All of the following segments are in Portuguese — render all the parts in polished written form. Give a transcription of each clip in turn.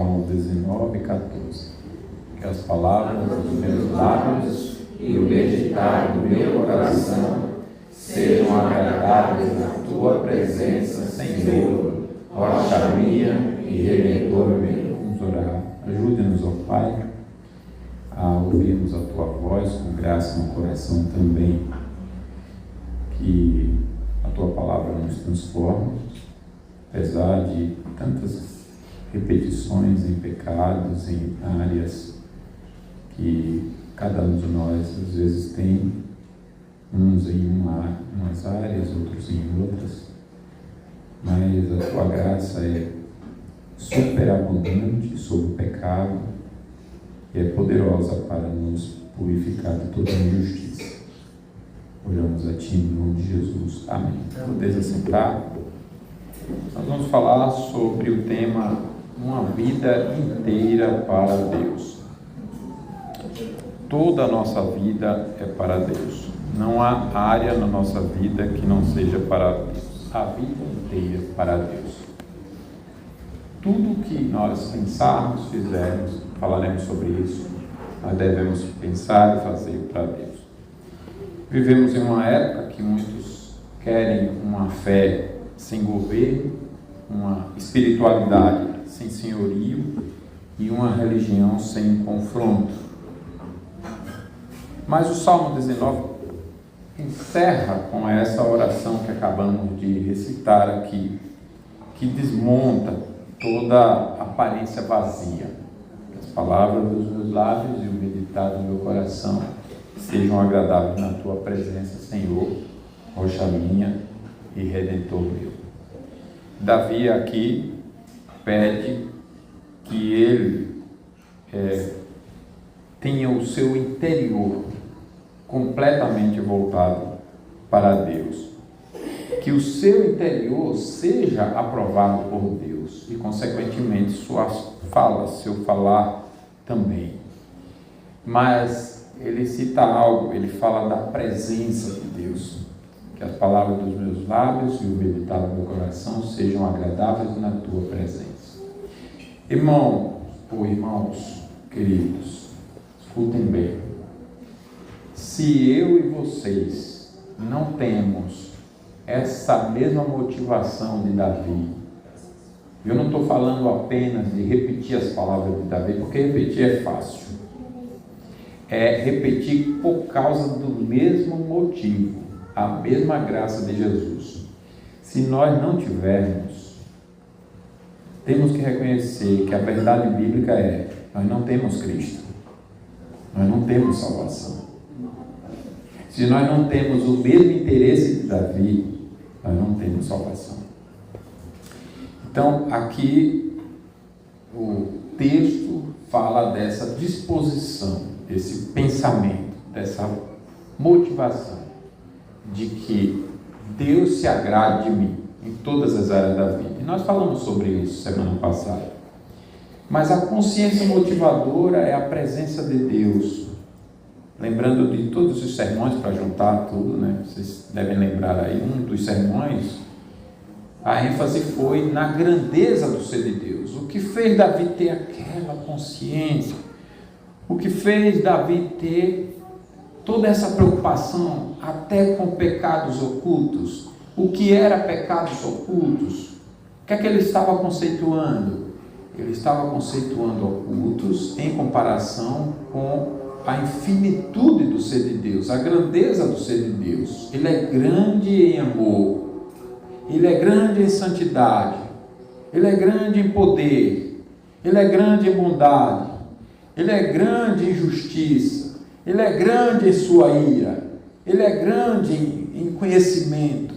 Salmo 19:14. Que as palavras dos meus lábios e o meditar do meu coração sejam agradáveis na tua presença, Senhor, rocha minha e redentor meu. Vamos orar. Ajude-nos, ó Pai, a ouvirmos a tua voz com graça no coração também. Que a tua palavra nos transforme, apesar de tantas repetições em pecados, em áreas que cada um de nós às vezes tem, uns em umas áreas, outros em outras, mas a tua graça é superabundante sobre o pecado e é poderosa para nos purificar de toda injustiça. Oramos a Ti em nome de Jesus. Amém. Podeis assentar. Nós vamos falar sobre o tema uma vida inteira para Deus. Toda a nossa vida é para Deus. Não há área na nossa vida que não seja para Deus. A vida inteira para Deus. Tudo que nós pensarmos, fizermos, falaremos sobre isso, nós devemos pensar e fazer para Deus. Vivemos em uma época que muitos querem uma fé sem governo, uma espiritualidade sem senhorio e uma religião sem confronto. Mas o Salmo 19 encerra com essa oração que acabamos de recitar aqui, que desmonta toda a aparência vazia. As palavras dos meus lábios e o meditar do meu coração sejam agradáveis na tua presença, Senhor, rocha minha e redentor meu. Davi aqui pede que ele tenha o seu interior completamente voltado para Deus. Que o seu interior seja aprovado por Deus e, consequentemente, suas falas, seu falar também. Mas ele cita algo, ele fala da presença de Deus. Que as palavras dos meus lábios e o meditar do meu coração sejam agradáveis na tua presença. Irmãos queridos, escutem bem. Se eu e vocês não temos essa mesma motivação de Davi, eu não estou falando apenas de repetir as palavras de Davi, porque repetir é fácil. É repetir por causa do mesmo motivo, a mesma graça de Jesus. Se nós não tivermos, temos que reconhecer que a verdade bíblica é: nós não temos Cristo, nós não temos salvação. Se nós não temos o mesmo interesse de Davi, nós não temos salvação. Então, aqui o texto fala dessa disposição, desse pensamento, dessa motivação de que Deus se agrade de mim em todas as áreas da vida. E nós falamos sobre isso semana passada. Mas a consciência motivadora é a presença de Deus. Lembrando de todos os sermões, para juntar tudo, né? Vocês devem lembrar aí, um dos sermões, a ênfase foi na grandeza do ser de Deus. O que fez Davi ter aquela consciência? O que fez Davi ter toda essa preocupação até com pecados ocultos? O que era pecados ocultos? O que é que ele estava conceituando? Ele estava conceituando ocultos em comparação com a infinitude do ser de Deus, a grandeza do ser de Deus. Ele é grande em amor, Ele é grande em santidade, Ele é grande em poder, Ele é grande em bondade, Ele é grande em justiça, Ele é grande em sua ira, Ele é grande em conhecimento,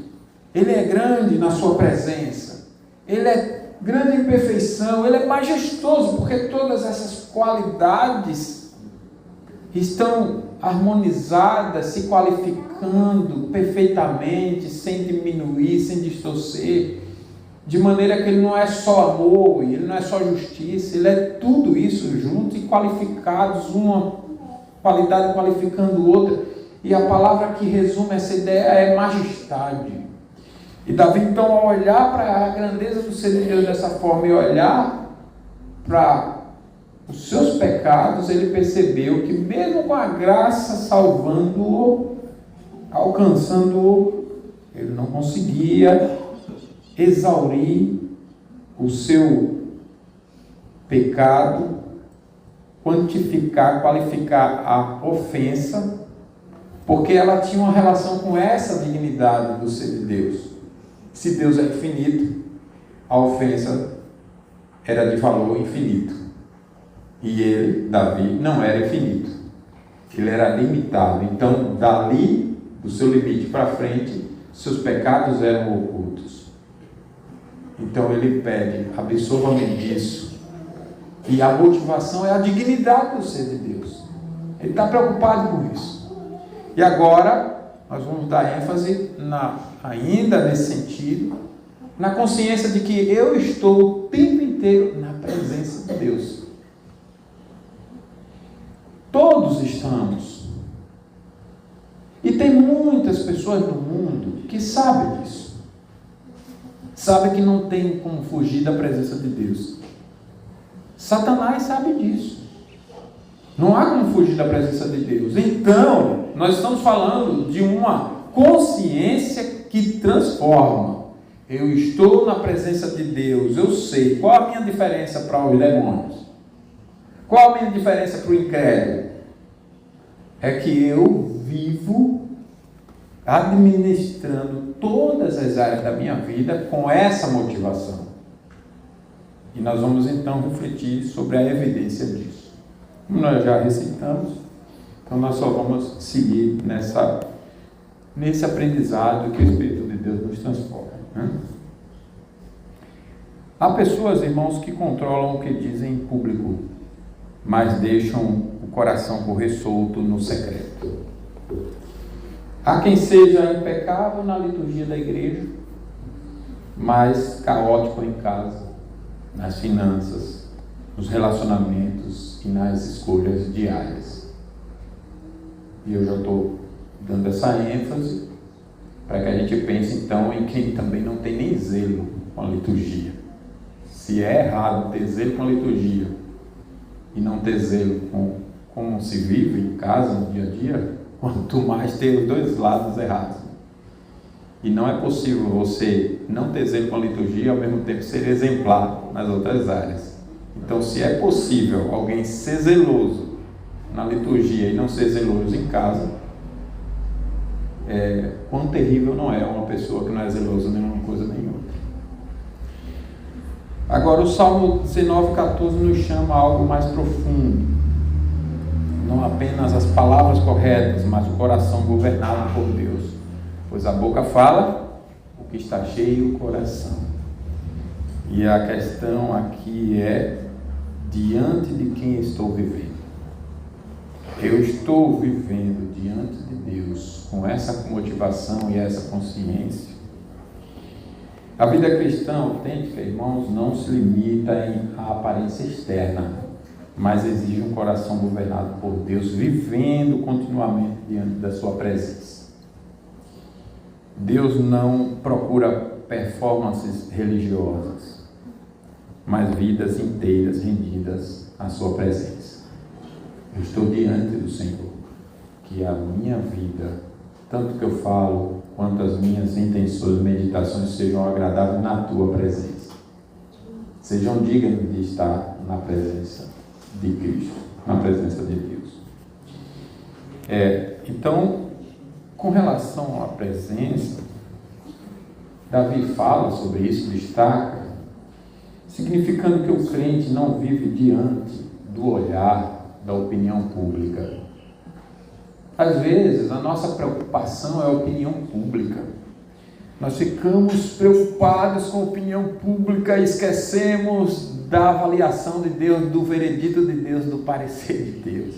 Ele é grande na sua presença, Ele é grande em perfeição, Ele é majestoso, porque todas essas qualidades estão harmonizadas, se qualificando perfeitamente, sem diminuir, sem distorcer, de maneira que Ele não é só amor, Ele não é só justiça, Ele é tudo isso junto e qualificados, uma qualidade qualificando outra, e a palavra que resume essa ideia é majestade. E Davi, então, ao olhar para a grandeza do ser de Deus dessa forma e olhar para os seus pecados, ele percebeu que mesmo com a graça salvando-o, alcançando-o, ele não conseguia exaurir o seu pecado, quantificar, qualificar a ofensa, porque ela tinha uma relação com essa dignidade do ser de Deus. Se Deus é infinito, a ofensa era de valor infinito. E ele, Davi, não era infinito. Ele era limitado. Então, dali, do seu limite para frente, seus pecados eram ocultos. Então, ele pede, absolva-me disso. E a motivação é a dignidade do ser de Deus. Ele está preocupado com isso. E agora, nós vamos dar ênfase, ainda nesse sentido, na consciência de que eu estou o tempo inteiro na presença de Deus. Todos estamos. E tem muitas pessoas no mundo que sabem disso. Sabem que não tem como fugir da presença de Deus. Satanás sabe disso. Não há como fugir da presença de Deus. Então, nós estamos falando de uma consciência que transforma. Eu estou na presença de Deus, eu sei. Qual a minha diferença para os demônios? Qual a minha diferença para o incrédulo? É que eu vivo administrando todas as áreas da minha vida com essa motivação. E nós vamos então refletir sobre a evidência disso. Como nós já recitamos, então nós só vamos seguir nesse aprendizado que o Espírito de Deus nos transforma. Há pessoas, irmãos, que controlam o que dizem em público, mas deixam o coração correr solto no secreto. Há quem seja impecável na liturgia da igreja, mas caótico em casa, nas finanças, nos relacionamentos e nas escolhas diárias. E eu já estou dando essa ênfase para que a gente pense então em quem também não tem nem zelo com a liturgia. Se é errado ter zelo com a liturgia e não ter zelo com como se vive em casa, no dia a dia, quanto mais ter os dois lados errados. E não é possível você não ter zelo com a liturgia e ao mesmo tempo ser exemplar nas outras áreas. Então, se é possível alguém ser zeloso na liturgia e não ser zeloso em casa, quão terrível não é uma pessoa que não é zelosa nem uma coisa nem outra. Agora, o Salmo 19,14 nos chama a algo mais profundo. Não apenas as palavras corretas, mas o coração governado por Deus. Pois a boca fala o que está cheio o coração. E a questão aqui é: diante de quem estou vivendo? Eu estou vivendo diante de Deus com essa motivação e essa consciência? A vida cristã autêntica, irmãos, não se limita à aparência externa, mas exige um coração governado por Deus, vivendo continuamente diante da sua presença. Deus não procura performances religiosas, mas vidas inteiras rendidas à sua presença. Eu estou diante do Senhor, que a minha vida, tanto que eu falo, quanto as minhas intenções e meditações sejam agradáveis na tua presença. Sejam dignas de estar na presença de Cristo, na presença de Deus. Então, com relação à presença, Davi fala sobre isso, destaca, significando que o crente não vive diante do olhar da opinião pública. Às vezes, a nossa preocupação é a opinião pública. Nós ficamos preocupados com a opinião pública e esquecemos da avaliação de Deus, do veredito de Deus, do parecer de Deus.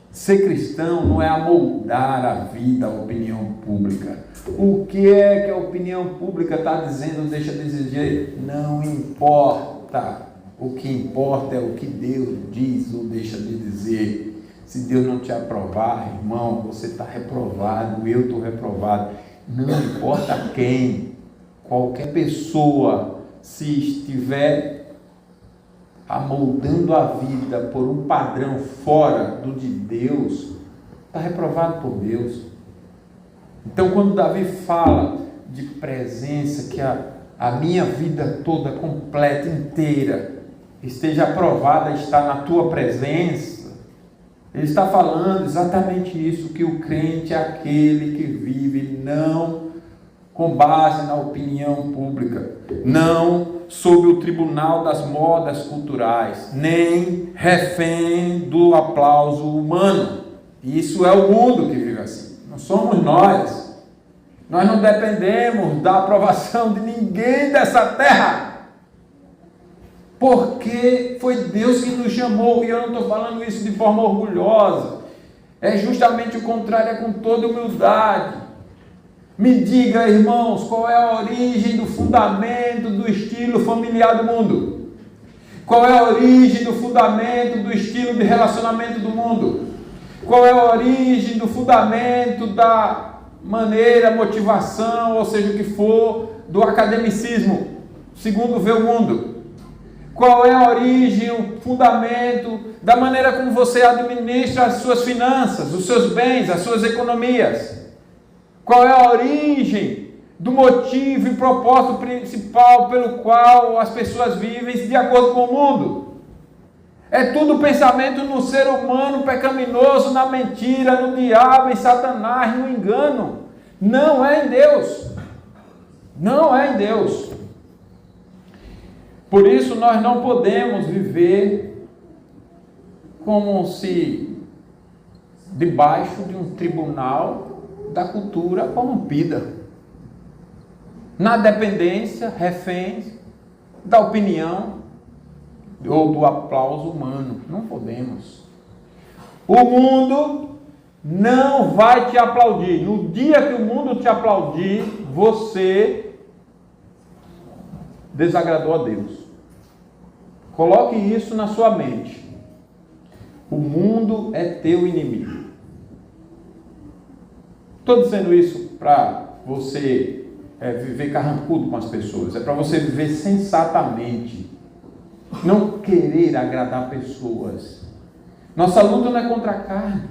Ser cristão não é amoldar a vida à opinião pública. O que é que a opinião pública está dizendo ou deixa de dizer? Não importa. O que importa é o que Deus diz ou deixa de dizer. Se Deus não te aprovar, irmão, você está reprovado, eu estou reprovado. Não importa quem, qualquer pessoa, se estiver amoldando a vida por um padrão fora do de Deus, está reprovado por Deus. Então, quando Davi fala de presença, que a minha vida toda, completa, inteira, esteja aprovada a estar na tua presença, ele está falando exatamente isso, que o crente é aquele que vive não com base na opinião pública, não sob o tribunal das modas culturais, nem refém do aplauso humano. Isso é o mundo que vive assim, não somos nós. Nós não dependemos da aprovação de ninguém dessa terra, porque foi Deus que nos chamou, e eu não estou falando isso de forma orgulhosa, é justamente o contrário, é com toda humildade. Me diga, irmãos, qual é a origem do fundamento do estilo familiar do mundo? Qual é a origem do fundamento do estilo de relacionamento do mundo? Qual é a origem do fundamento da maneira, motivação, ou seja, o que for, do academicismo, segundo vê o mundo? Qual é a origem, o fundamento da maneira como você administra as suas finanças, os seus bens, as suas economias? Qual é a origem do motivo e propósito principal pelo qual as pessoas vivem de acordo com o mundo? É tudo pensamento no ser humano pecaminoso, na mentira, no diabo, em Satanás, no engano. Não é em Deus. Não é em Deus. Por isso nós não podemos viver como se debaixo de um tribunal da cultura corrompida, na dependência, reféns da opinião ou do aplauso humano. Não podemos. O mundo não vai te aplaudir. No dia que o mundo te aplaudir, você desagradou a Deus. Coloque isso na sua mente. O mundo é teu inimigo. Estou dizendo isso para você viver carrancudo com as pessoas. É para você viver sensatamente. Não querer agradar pessoas. Nossa luta não é contra a carne.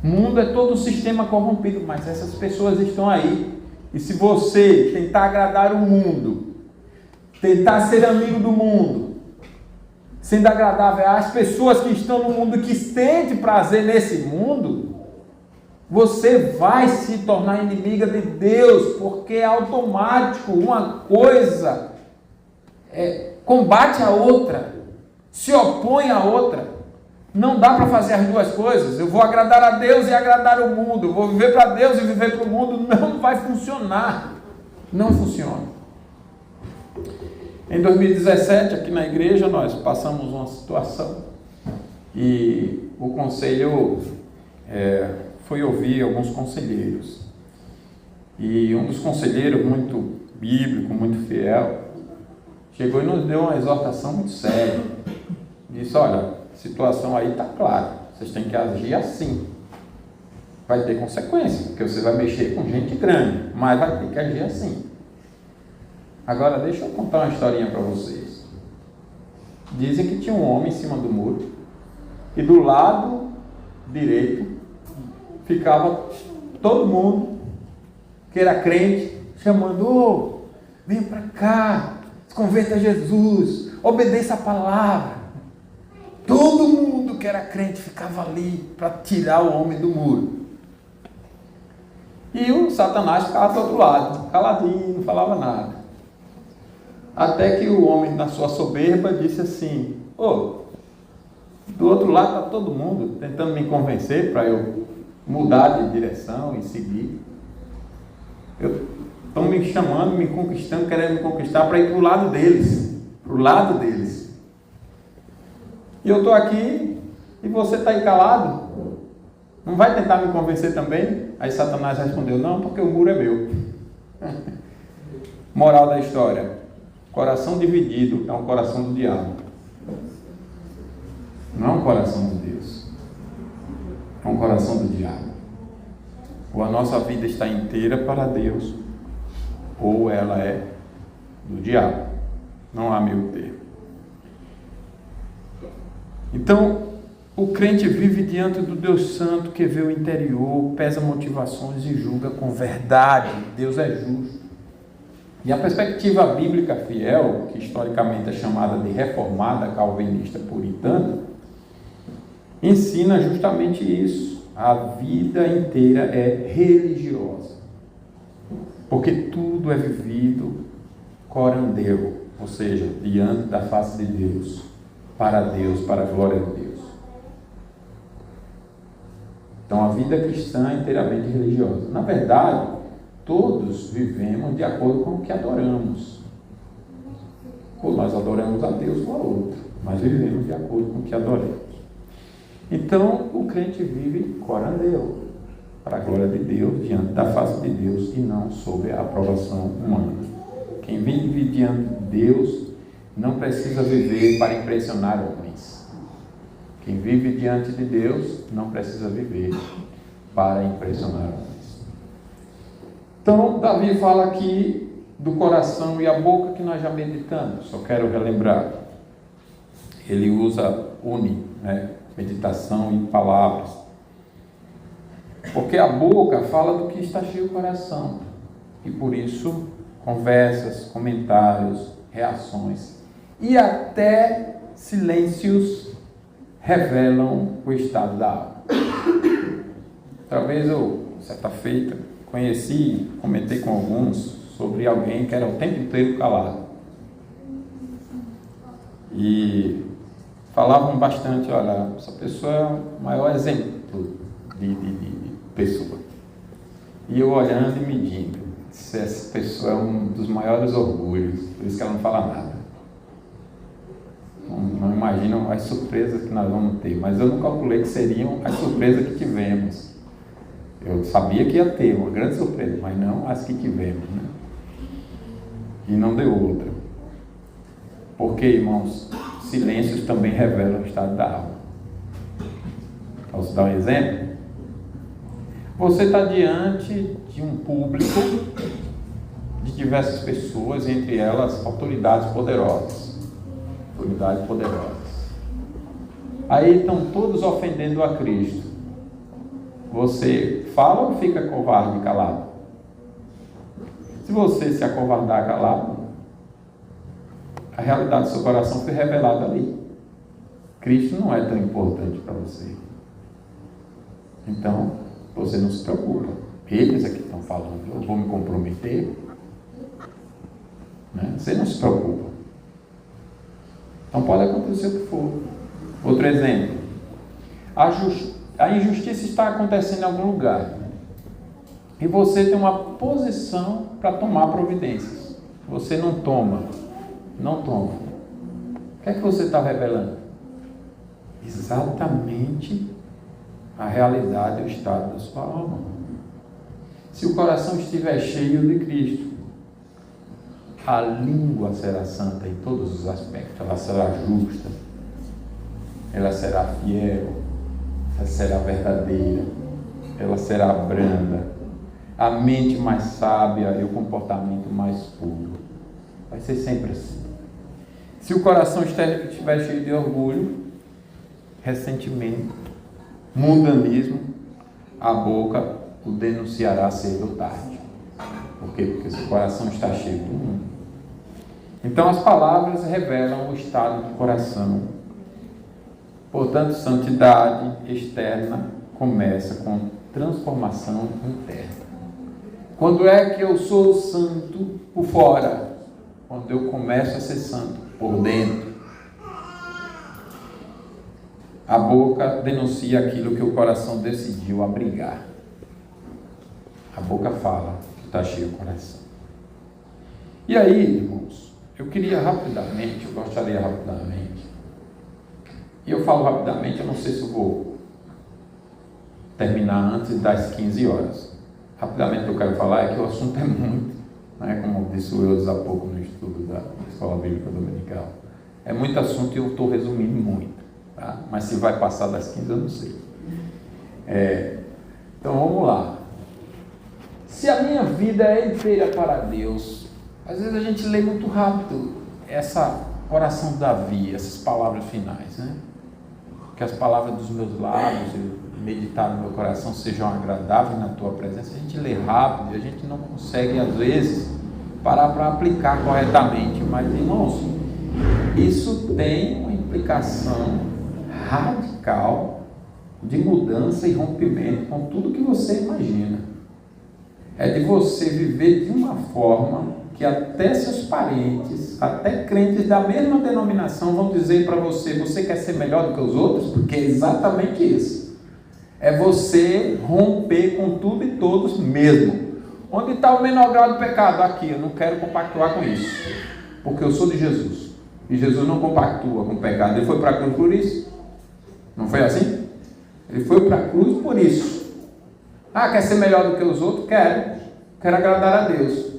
O mundo é todo um sistema corrompido, mas essas pessoas estão aí. E se você tentar agradar o mundo, tentar ser amigo do mundo, sendo agradável às pessoas que estão no mundo, que sente prazer nesse mundo, você vai se tornar inimiga de Deus, porque é automático. Uma coisa combate a outra, se opõe a outra. Não dá para fazer as duas coisas. Eu vou agradar a Deus e agradar o mundo. Eu vou viver para Deus e viver para o mundo. Não vai funcionar. Não funciona. Em 2017, aqui na igreja, nós passamos uma situação e o conselho foi ouvir alguns conselheiros. E um dos conselheiros, muito bíblico, muito fiel, chegou e nos deu uma exortação muito séria. Disse: olha, a situação aí está clara, vocês têm que agir assim. Vai ter consequência, porque você vai mexer com gente grande, mas vai ter que agir assim. Agora, deixa eu contar uma historinha para vocês. Dizem que tinha um homem em cima do muro, e do lado direito ficava todo mundo que era crente, chamando: ô, vem para cá, se converta a Jesus, obedeça a palavra. Todo mundo que era crente ficava ali para tirar o homem do muro. E o Satanás ficava do outro lado, caladinho, não falava nada. Até que o homem, na sua soberba, disse assim: ô, do outro lado está todo mundo tentando me convencer para eu mudar de direção e seguir. Estão me chamando, me conquistando, querendo me conquistar para ir para o lado deles. Para o lado deles. E eu estou aqui e você está aí calado? Não vai tentar me convencer também? Aí Satanás respondeu: não, porque o muro é meu. Moral da história: coração dividido é um coração do diabo. Não é um coração de Deus. É um coração do diabo. Ou a nossa vida está inteira para Deus, ou ela é do diabo. Não há meio termo. Então, o crente vive diante do Deus Santo que vê o interior, pesa motivações e julga com verdade. Deus é justo. E a perspectiva bíblica fiel, que historicamente é chamada de reformada, calvinista, puritana, ensina justamente isso. A vida inteira é religiosa, porque tudo é vivido corandeu, ou seja, diante da face de Deus, para a glória de Deus. Então a vida cristã é inteiramente religiosa. Na verdade, todos vivemos de acordo com o que adoramos. Ou nós adoramos a Deus ou a outro, mas vivemos de acordo com o que adoramos. Então, o crente vive corandeu, para a glória de Deus, diante da face de Deus e não sob a aprovação humana. Quem vive diante de Deus não precisa viver para impressionar homens. Quem vive diante de Deus não precisa viver para impressionar homens. Então, Davi fala aqui do coração e a boca que nós já meditamos. Só quero relembrar. Ele une, meditação e palavras. Porque a boca fala do que está cheio o coração. E por isso, conversas, comentários, reações e até silêncios revelam o estado da alma. Outra vez certa feita, comentei com alguns sobre alguém que era o tempo inteiro calado. E falavam bastante, olha, essa pessoa é o maior exemplo de pessoa. E eu olhando e medindo, essa pessoa é um dos maiores orgulhos, por isso que ela não fala nada. Não imaginam as surpresas que nós vamos ter, mas eu não calculei que seriam as surpresas que tivemos. Eu sabia que ia ter uma grande surpresa, mas não as que tivemos, né? E não deu outra. Porque, irmãos, silêncios também revelam o estado da alma. Posso dar um exemplo? Você está diante de um público de diversas pessoas, entre elas autoridades poderosas. Aí estão todos ofendendo a Cristo. Você fala ou fica covarde e calado? Se você se acovardar calado, a realidade do seu coração foi revelada ali. Cristo não é tão importante para você. Então, você não se preocupa. Eles aqui estão falando, eu vou me comprometer. Né? Você não se preocupa. Então pode acontecer o que for. Outro exemplo. A injustiça está acontecendo em algum lugar. E você tem uma posição para tomar providências. Você não toma. O que é que você está revelando? Exatamente a realidade e o estado da sua alma. Se o coração estiver cheio de Cristo, a língua será santa em todos os aspectos. Ela será justa, ela será fiel, ela será verdadeira, ela será branda, a mente mais sábia e o comportamento mais puro. Vai ser sempre assim. Se o coração estiver cheio de orgulho, ressentimento, mundanismo, a boca o denunciará cedo ou tarde. Por quê? Porque seu coração está cheio do mundo. Então as palavras revelam o estado do coração. Portanto, santidade externa começa com transformação interna. Quando é que eu sou santo por fora? Quando eu começo a ser santo por dentro. A boca denuncia aquilo que o coração decidiu abrigar. A boca fala que está cheio o coração. E aí, irmãos, eu gostaria rapidamente, e eu falo rapidamente, eu não sei se eu vou terminar antes das 15 horas. Rapidamente o que eu quero falar é que o assunto é muito, como disse o Eudes há pouco no estudo da Escola Bíblica Dominical. É muito assunto e eu estou resumindo muito, tá? Mas se vai passar das 15 eu não sei. Então vamos lá. Se a minha vida é inteira para Deus, às vezes a gente lê muito rápido essa oração de Davi, essas palavras finais, né? Que as palavras dos meus lábios e meditar no meu coração sejam agradáveis na tua presença. A gente lê rápido e a gente não consegue, às vezes, parar para aplicar corretamente. Mas, irmãos, isso tem uma implicação radical de mudança e rompimento com tudo que você imagina. É de você viver de uma forma que até seus parentes, até crentes da mesma denominação vão dizer para você: você quer ser melhor do que os outros? Porque é exatamente isso. É você romper com tudo e todos mesmo. Onde está o menor grau de pecado? Aqui, eu não quero compactuar com isso, porque eu sou de Jesus. E Jesus não compactua com o pecado. Ele foi para a cruz por isso. Não foi assim? Ele foi para a cruz por isso. Ah, quer ser melhor do que os outros? Quero. Quero agradar a Deus.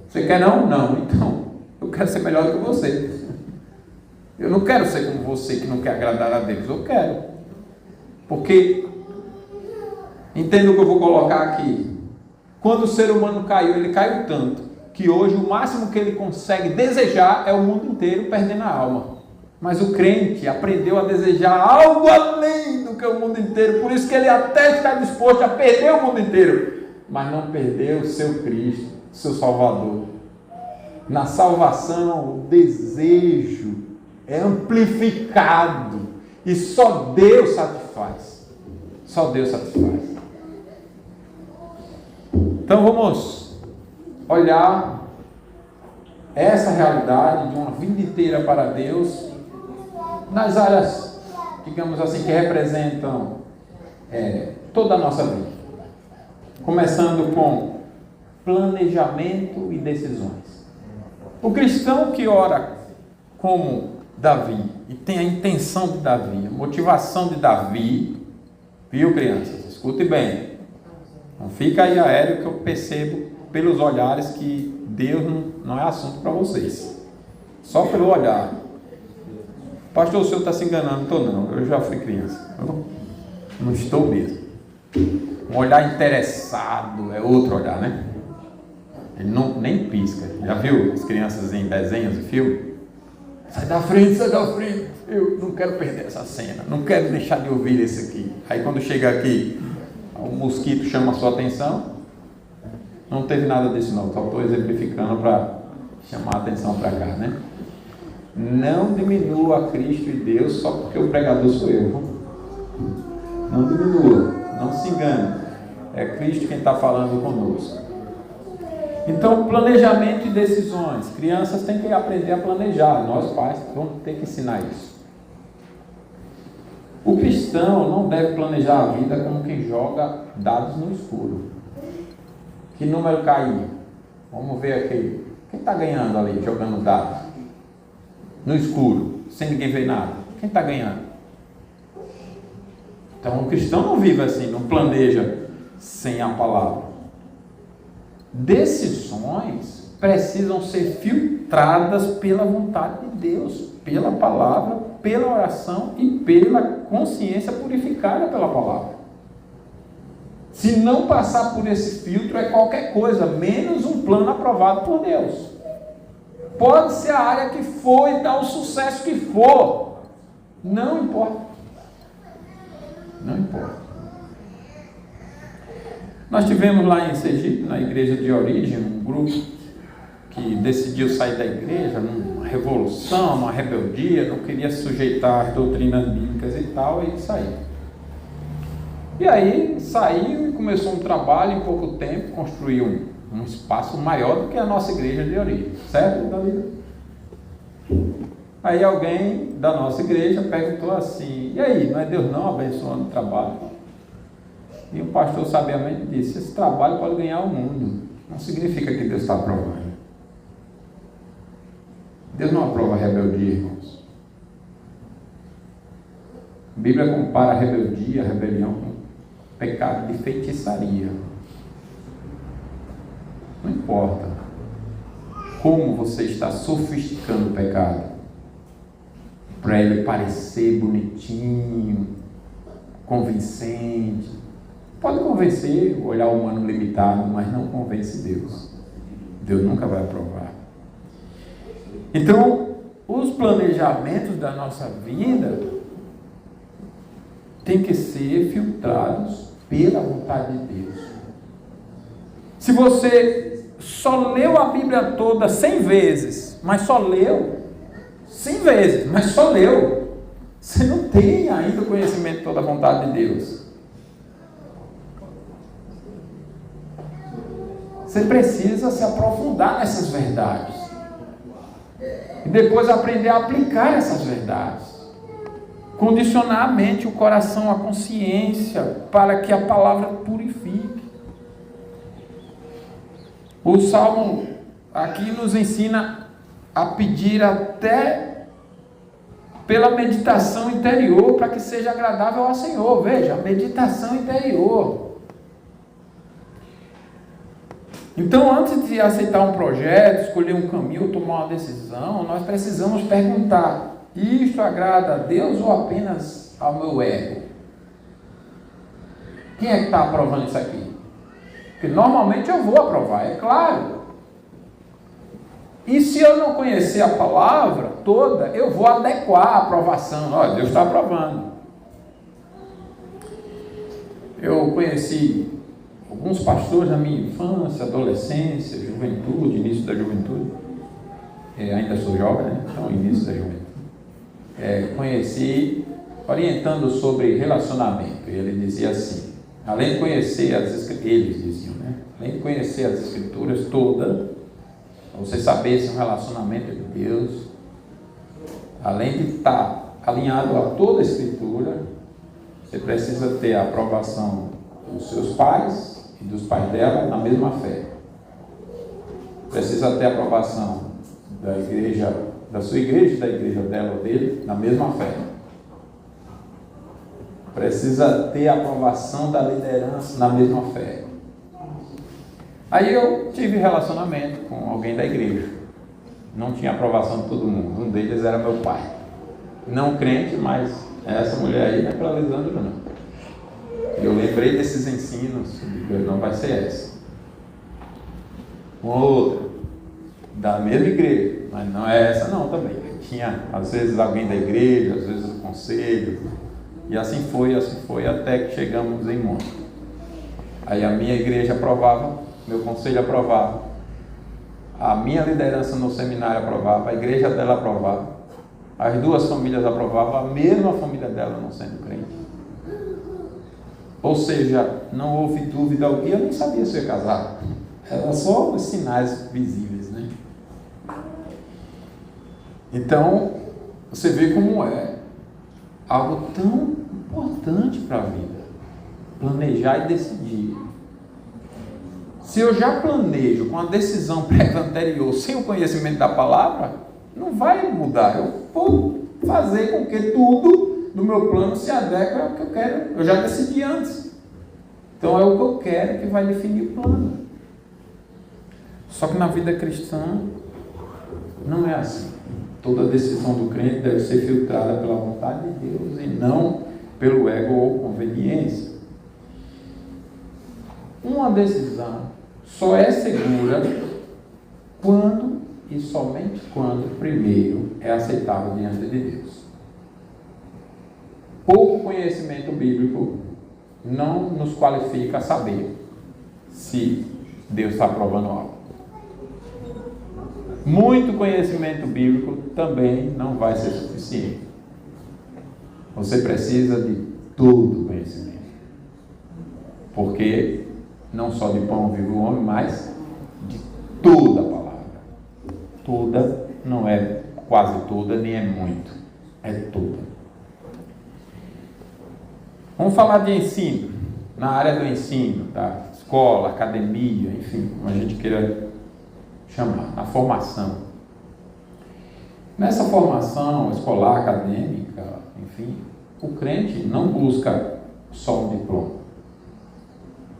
Você quer não? Não. Então, eu quero ser melhor do que você. Eu não quero ser como você que não quer agradar a Deus. Eu quero. Porque, entenda o que eu vou colocar aqui. Quando o ser humano caiu, ele caiu tanto, que hoje o máximo que ele consegue desejar é o mundo inteiro perdendo a alma. Mas o crente aprendeu a desejar algo além do que o mundo inteiro. Por isso que ele até está disposto a perder o mundo inteiro, mas não perdeu o seu Cristo, seu Salvador. Na salvação, o desejo é amplificado e só Deus satisfaz. Só Deus satisfaz. Então vamos olhar essa realidade de uma vida inteira para Deus nas áreas, digamos assim, que representam toda a nossa vida. Começando com planejamento e decisões. O cristão que ora como Davi e tem a intenção de Davi, a motivação de Davi, viu, crianças? Escute bem. Não fica aí aéreo, que eu percebo pelos olhares que Deus não é assunto para vocês. Só pelo olhar. Pastor, o senhor está se enganando. Não estou não, eu já fui criança. Eu não estou mesmo. Um olhar interessado é outro olhar, né? Ele nem pisca. Já viu as crianças em desenhos e filme? Sai da frente, eu não quero perder essa cena, não quero deixar de ouvir esse aqui. Aí quando chega aqui, o mosquito chama a sua atenção. Não teve nada disso não, só estou exemplificando para chamar a atenção para cá, né? Não diminua Cristo e Deus só porque o pregador sou eu. Não diminua, não se engane. É Cristo quem está falando conosco. Então, planejamento e decisões. Crianças têm que aprender a planejar. Nós pais vamos ter que ensinar isso. O cristão não deve planejar a vida como quem joga dados no escuro. Que número caiu? Vamos ver aqui. Quem está ganhando ali, jogando dados? No escuro, sem ninguém ver nada. Quem está ganhando? Então, o cristão não vive assim, não planeja sem a palavra. Decisões precisam ser filtradas pela vontade de Deus, pela palavra, pela oração e pela consciência purificada pela palavra. Se não passar por esse filtro, é qualquer coisa, menos um plano aprovado por Deus. Pode ser a área que for e dar o sucesso que for, não importa. Não importa. Nós tivemos lá em Sergipe, na igreja de origem, um grupo que decidiu sair da igreja, numa revolução, uma rebeldia, não queria sujeitar as doutrinas bíblicas e tal, e saiu. E aí saiu e começou um trabalho, em pouco tempo construiu um espaço maior do que a nossa igreja de origem, certo, Davi? Aí alguém da nossa igreja perguntou assim: e aí, não é Deus não abençoando o trabalho? E o pastor sabiamente disse: esse trabalho pode ganhar o mundo, não significa que Deus está aprovando. Deus não aprova a rebeldia, irmãos. A Bíblia compara a rebeldia, a rebelião, com pecado de feitiçaria. Não importa como você está sofisticando o pecado para ele parecer bonitinho, convincente. Pode convencer o olhar humano limitado, mas não convence Deus. Deus nunca vai aprovar. Então, os planejamentos da nossa vida têm que ser filtrados pela vontade de Deus. Se você só leu a Bíblia toda 100 vezes, mas só leu, 100 vezes, mas só leu, você não tem ainda o conhecimento de toda a vontade de Deus. Você precisa se aprofundar nessas verdades. E depois aprender a aplicar essas verdades. Condicionar a mente, o coração, a consciência, para que a palavra purifique. O Salmo aqui nos ensina a pedir até pela meditação interior, para que seja agradável ao Senhor. Veja, meditação interior. Então, antes de aceitar um projeto, escolher um caminho, tomar uma decisão, nós precisamos perguntar: isto agrada a Deus ou apenas ao meu ego? Quem é que está aprovando isso aqui? Porque normalmente eu vou aprovar, é claro. E se eu não conhecer a palavra toda, eu vou adequar a aprovação. Olha, Deus está aprovando. Eu conheci alguns pastores na minha infância, adolescência, juventude, início da juventude. Ainda sou jovem, né? Então, início da juventude. Conheci orientando sobre relacionamento. Ele dizia assim: além de conhecer eles diziam, né? Além de conhecer as escrituras todas, você saber se um relacionamento é de Deus, além de estar alinhado a toda a escritura, você precisa ter a aprovação dos seus pais e dos pais dela na mesma fé. Precisa ter a aprovação da igreja, da sua igreja, da igreja dela ou dele, na mesma fé. Precisa ter a aprovação da liderança na mesma fé. Aí eu tive relacionamento com alguém da igreja. Não tinha aprovação de todo mundo. Um deles era meu pai. Não crente, mas essa mulher aí não é para Lisandro, não. Eu lembrei desses ensinos, não vai ser essa. Uma outra, da mesma igreja, mas não é essa não também. Tinha, às vezes, alguém da igreja, às vezes o conselho, e assim foi, até que chegamos em Mônaco. Aí a minha igreja aprovava, meu conselho aprovava, a minha liderança no seminário aprovava, a igreja dela aprovava, as duas famílias aprovavam, a mesma família dela não sendo crente. Ou seja, não houve dúvida alguma, eu nem sabia se eu ia casar. Eram só os sinais visíveis, né? Então, você vê como é algo tão importante para a vida. Planejar e decidir. Se eu já planejo com a decisão prévia anterior, sem o conhecimento da palavra, não vai mudar. Eu vou fazer com que tudo do meu plano se adeque ao que eu quero. Eu já decidi antes. Então é o que eu quero que vai definir o plano. Só que na vida cristã não é assim. Toda decisão do crente deve ser filtrada pela vontade de Deus e não pelo ego ou conveniência. Uma decisão só é segura quando e somente quando, primeiro, é aceitável diante de Deus. Pouco conhecimento bíblico não nos qualifica a saber se Deus está aprovando algo. Muito conhecimento bíblico também não vai ser suficiente. Você precisa de todo conhecimento. Porque não só de pão vive o homem, mas de toda a palavra. Toda não é quase toda, nem é muito. É toda. Vamos falar de ensino. Na área do ensino, da escola, academia, enfim, como a gente queira chamar, na formação. Nessa formação escolar, acadêmica, enfim, o crente não busca só um diploma.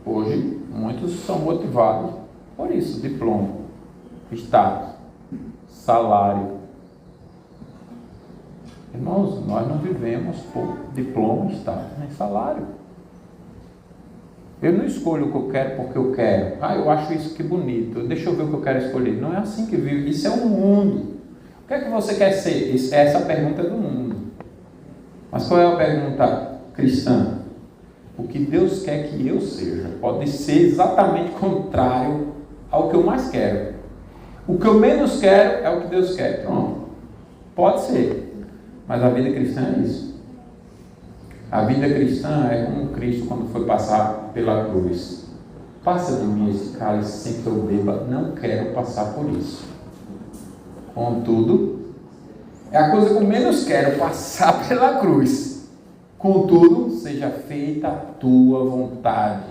Hoje, muitos são motivados por isso, diploma, status, salário. Irmãos, nós não vivemos por diploma, status, nem salário. Eu não escolho o que eu quero porque eu quero. Eu acho isso que bonito. Deixa eu ver o que eu quero escolher. Não é assim que vive. Isso é um mundo. O que é que você quer ser? Essa é a pergunta do mundo. Mas qual é a pergunta cristã? O que Deus quer que eu seja pode ser exatamente contrário ao que eu mais quero. O que eu menos quero é o que Deus quer. Pronto. Pode ser. Mas a vida cristã é isso. A vida cristã é como Cristo quando foi passar pela cruz. Passa de mim esse cálice sem que eu beba. Não quero passar por isso. Contudo, é a coisa que eu menos quero, passar pela cruz. Contudo, seja feita a tua vontade,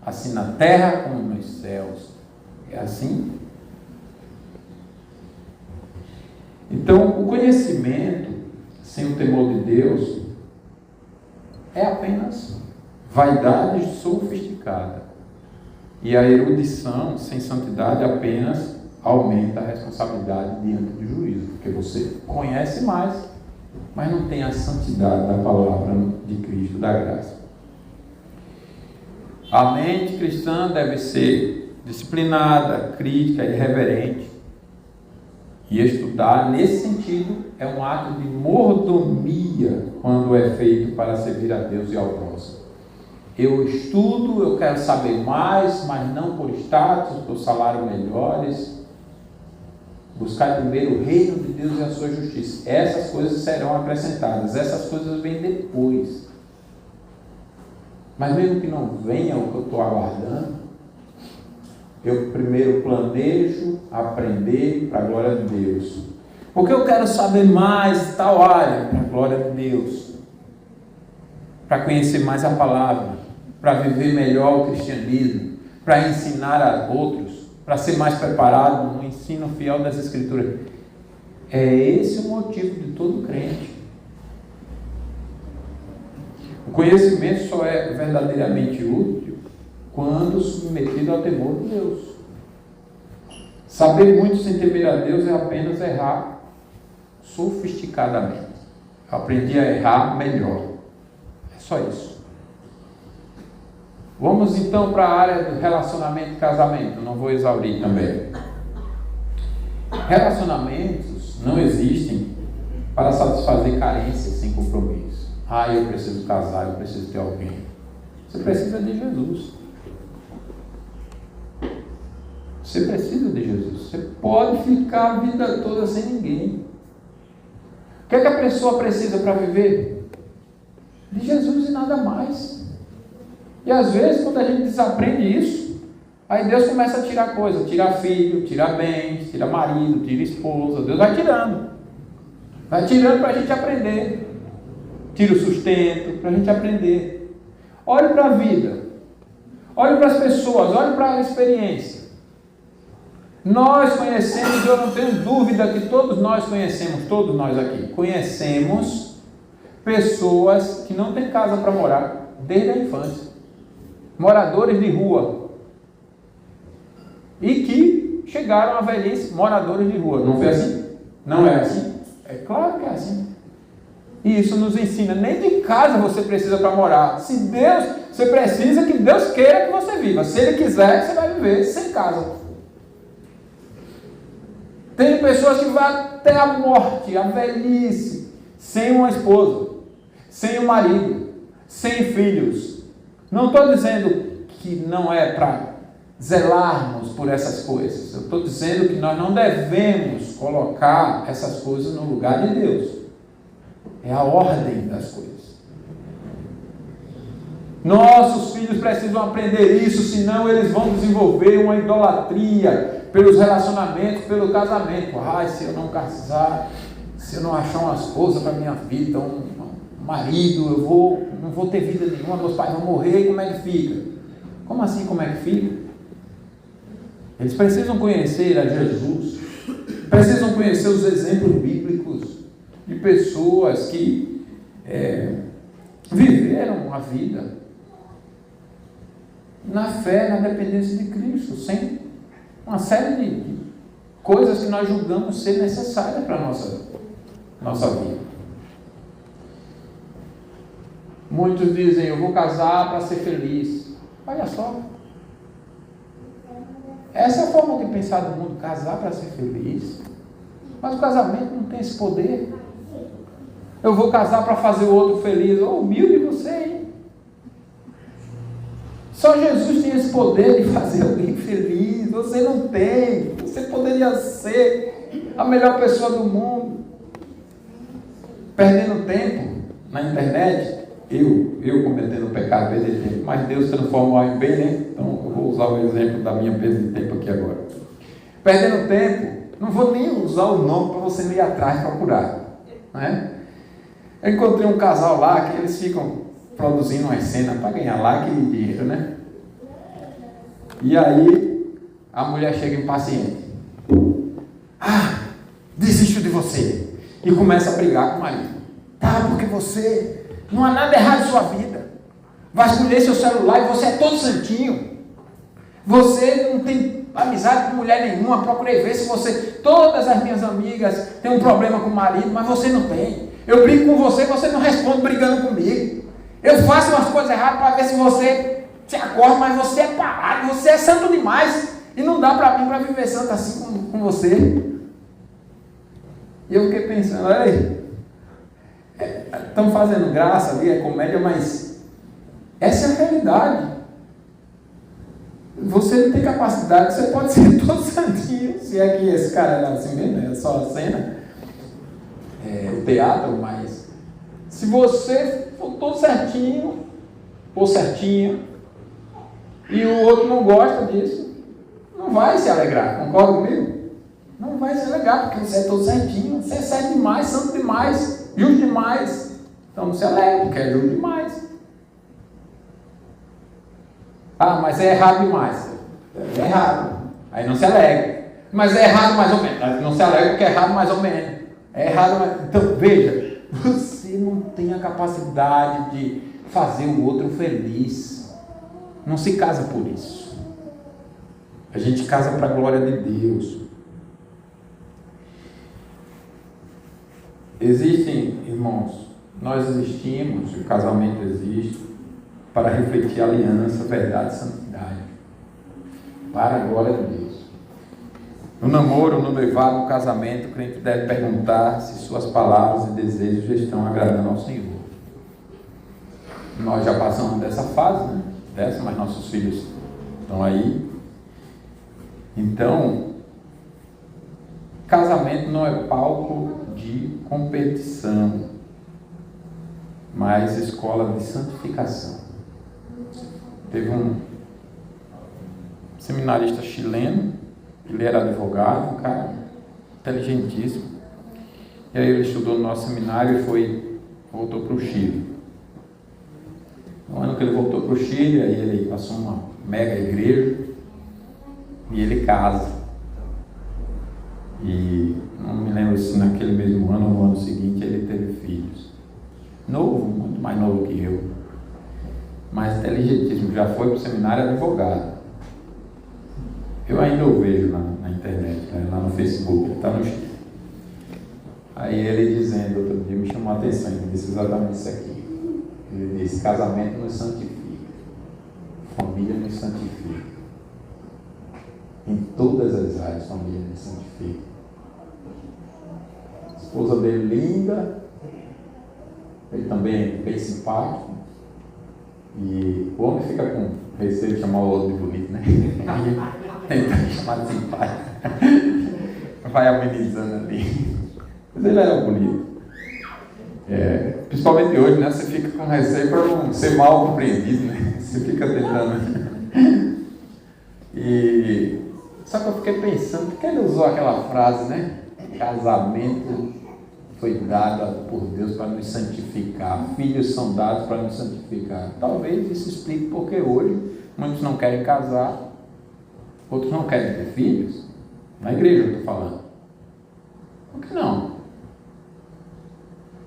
assim na terra como nos céus. É assim? Então, o conhecimento sem o temor de Deus é apenas vaidade sofisticada. E a erudição sem santidade apenas aumenta a responsabilidade diante do juízo, porque você conhece mais, mas não tem a santidade da palavra de Cristo, da graça. A mente cristã deve ser disciplinada, crítica e reverente. E estudar, nesse sentido, é um ato de mordomia quando é feito para servir a Deus e ao próximo. Eu estudo, eu quero saber mais, mas não por status, por salário melhores. Buscar primeiro o reino de Deus e a sua justiça. Essas coisas serão acrescentadas. Essas coisas vêm depois. Mas mesmo que não venha o que eu estou aguardando, eu primeiro planejo aprender para a glória de Deus. Porque eu quero saber mais de tal área para a glória de Deus. Para conhecer mais a palavra. Para viver melhor o cristianismo. Para ensinar a outros. Para ser mais preparado no ensino fiel das Escrituras. É esse o motivo de todo crente. O conhecimento só é verdadeiramente útil quando submetido ao temor de Deus. Saber muito sem temer a Deus é apenas errar sofisticadamente. Eu aprendi a errar melhor. É só isso. Vamos então para a área do relacionamento e casamento. Não vou exaurir também. Relacionamentos não existem para satisfazer carências sem compromisso. Eu preciso casar, eu preciso ter alguém. Você precisa de Jesus. Você precisa de Jesus. Você pode ficar a vida toda sem ninguém. O que é que a pessoa precisa para viver? De Jesus e nada mais. E às vezes, quando a gente desaprende isso, aí Deus começa a tirar coisas, tirar filho, tirar bens, tirar marido, tira esposa. Deus vai tirando. Vai tirando para a gente aprender. Tira o sustento para a gente aprender. Olhe para a vida. Olhe para as pessoas, olhe para a experiência. Nós conhecemos, eu não tenho dúvida que todos nós conhecemos, todos nós aqui, conhecemos pessoas que não têm casa para morar desde a infância. Moradores de rua. E que chegaram à velhice moradores de rua. Não foi assim? Não é assim? É claro que é assim. E isso nos ensina, nem de casa você precisa para morar. Se Deus, você precisa que Deus queira que você viva. Se Ele quiser, você vai viver sem casa. Tem pessoas que vão até a morte, a velhice, sem uma esposa, sem um marido, sem filhos. Não estou dizendo que não é para zelarmos por essas coisas. Eu estou dizendo que nós não devemos colocar essas coisas no lugar de Deus. É a ordem das coisas. Nossos filhos precisam aprender isso, senão eles vão desenvolver uma idolatria pelos relacionamentos, pelo casamento. Se eu não casar, se eu não achar uma esposa para minha vida, um marido, não vou ter vida nenhuma, meus pais vão morrer, como é que fica? Como assim, como é que fica? Eles precisam conhecer a Jesus, precisam conhecer os exemplos bíblicos de pessoas que viveram a vida na fé, na dependência de Cristo, sem uma série de coisas que nós julgamos ser necessárias para a nossa vida. Muitos dizem, eu vou casar para ser feliz. Olha só. Essa é a forma de pensar do mundo, casar para ser feliz. Mas o casamento não tem esse poder. Eu vou casar para fazer o outro feliz. Oh, humilde você, hein? Só Jesus tem esse poder de fazer alguém feliz. Você não tem. Você poderia ser a melhor pessoa do mundo. Perdendo tempo na internet. Eu cometendo o pecado, perder tempo. Mas Deus transforma o mal em bem, né? Então eu vou usar o exemplo da minha perda de tempo aqui agora. Perdendo tempo. Não vou nem usar o nome para você ir atrás procurar. Não é? Eu encontrei um casal lá que eles ficam produzindo uma cena para ganhar like e dinheiro, né? E aí a mulher chega impaciente. Ah, desisto de você. E começa a brigar com o marido. Tá, porque você não há nada errado em sua vida. Vai escolher seu celular e você é todo santinho. Você não tem amizade com mulher nenhuma. Procurei ver se você... Todas as minhas amigas têm um problema com o marido, mas você não tem. Eu brigo com você não responde brigando comigo. Eu faço umas coisas erradas para ver se você se acorda, mas você é parado, você é santo demais. E não dá para mim para viver santo assim com você. E eu fiquei pensando, olha aí, estão fazendo graça ali, é comédia, mas essa é a realidade. Você não tem capacidade, você pode ser todo santinho, se é que esse cara era assim mesmo, é só a cena, o teatro, mas se você for todo certinho, ou certinha, e o outro não gosta disso, não vai se alegrar, concorda comigo? Não vai se alegrar, porque você é todo certinho, você é certo demais, santo demais, justo demais, então não se alegra, porque é justo demais. Ah, mas é errado demais. É errado. Aí não se alegra. Mas é errado mais ou menos. Não se alegra porque é errado mais ou menos. É errado mais... Então, veja, você não tem a capacidade de fazer o outro feliz. Não se casa por isso. A gente casa para a glória de Deus. Existem, irmãos, nós existimos, o casamento existe, para refletir a aliança, verdade e santidade. Para a glória de Deus. No namoro, no noivado, no casamento, o crente deve perguntar se suas palavras e desejos já estão agradando ao Senhor. Nós já passamos dessa fase, né? Mas nossos filhos estão aí. Então, casamento não é palco de competição, mas escola de santificação. Teve um seminarista chileno, ele era advogado, um cara inteligentíssimo, e aí ele estudou no nosso seminário e voltou para o Chile. No ano que ele voltou para o Chile, aí ele passou uma mega igreja, e ele casa. E não me lembro se naquele mesmo ano ou no ano seguinte ele teve filhos. Novo, muito mais novo que eu. Mas inteligentíssimo, já foi para o seminário advogado. Eu ainda o vejo na internet, né, lá no Facebook, ele está no Chile. Aí ele dizendo, outro dia me chamou a atenção, ele disse exatamente isso aqui. Ele disse, casamento nos santifica, família nos santifica. Em todas as áreas, família nos santifica. A esposa dele linda, ele também bem simpático. E o homem fica com receio de chamar o outro de bonito, né? Tenta chamar de simpático. Vai amenizando ali. Mas ele era bonito. Principalmente hoje, né? Você fica com receio para não ser mal compreendido, né? Você fica tentando. Só que eu fiquei pensando, por que ele usou aquela frase, né? Casamento foi dado por Deus para nos santificar. Filhos são dados para nos santificar. Talvez isso explique porque hoje muitos não querem casar, outros não querem ter filhos. Na igreja eu estou falando. Por que não?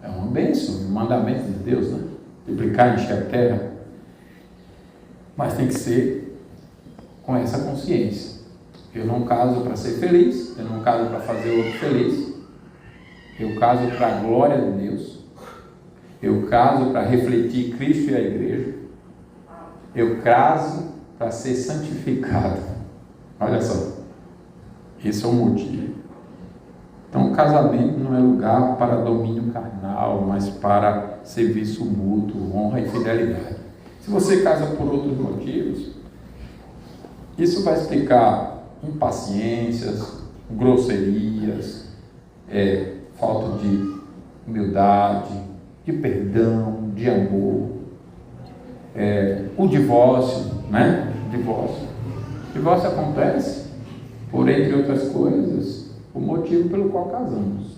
É uma bênção, um mandamento de Deus, né? Multiplicar, encher a terra. Mas tem que ser com essa consciência. Eu não caso para ser feliz, eu não caso para fazer o outro feliz. Eu caso para a glória de Deus. Eu caso para refletir Cristo e a igreja. Eu caso para ser santificado. Olha só. Esse é o motivo. Então, o casamento não é lugar para domínio carnal, mas para serviço mútuo, honra e fidelidade. Se você casa por outros motivos, isso vai explicar impaciências, grosserias, falta de humildade, de perdão, de amor, o divórcio, né? Divórcio acontece por, entre outras coisas, o motivo pelo qual casamos.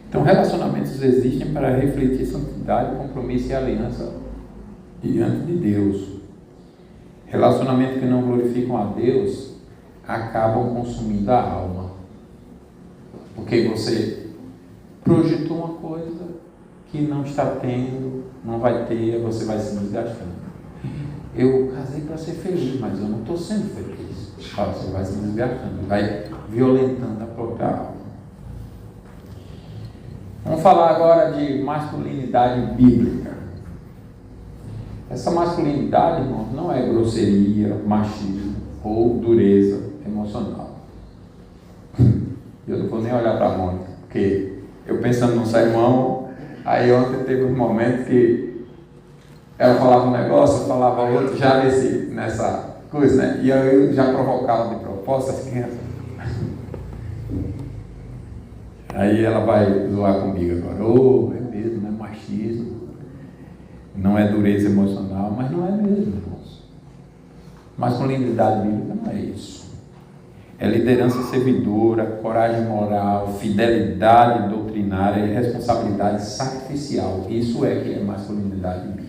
Então, relacionamentos existem para refletir santidade, compromisso e aliança diante de Deus. Relacionamentos que não glorificam a Deus acabam consumindo a alma. Porque você projetou uma coisa que não está tendo, não vai ter, você vai se desgastando. Eu casei para ser feliz, mas eu não estou sendo feliz. Você vai se desgastando, vai violentando a própria alma. Vamos falar agora de masculinidade bíblica. Essa masculinidade, irmãos, não é grosseria, machismo ou dureza emocional. Eu não vou nem olhar para a Mônica, porque eu pensando no sermão, aí ontem teve um momento que ela falava um negócio, eu falava outro, já nessa coisa, né? E eu já provocava de propósito as crianças. Aí ela vai zoar comigo agora. É mesmo, é machismo. Não é dureza emocional, mas não é mesmo, irmãos. Masculinidade bíblica não é isso. É liderança servidora, coragem moral, fidelidade doutrinária e responsabilidade sacrificial. Isso é que é masculinidade bíblica.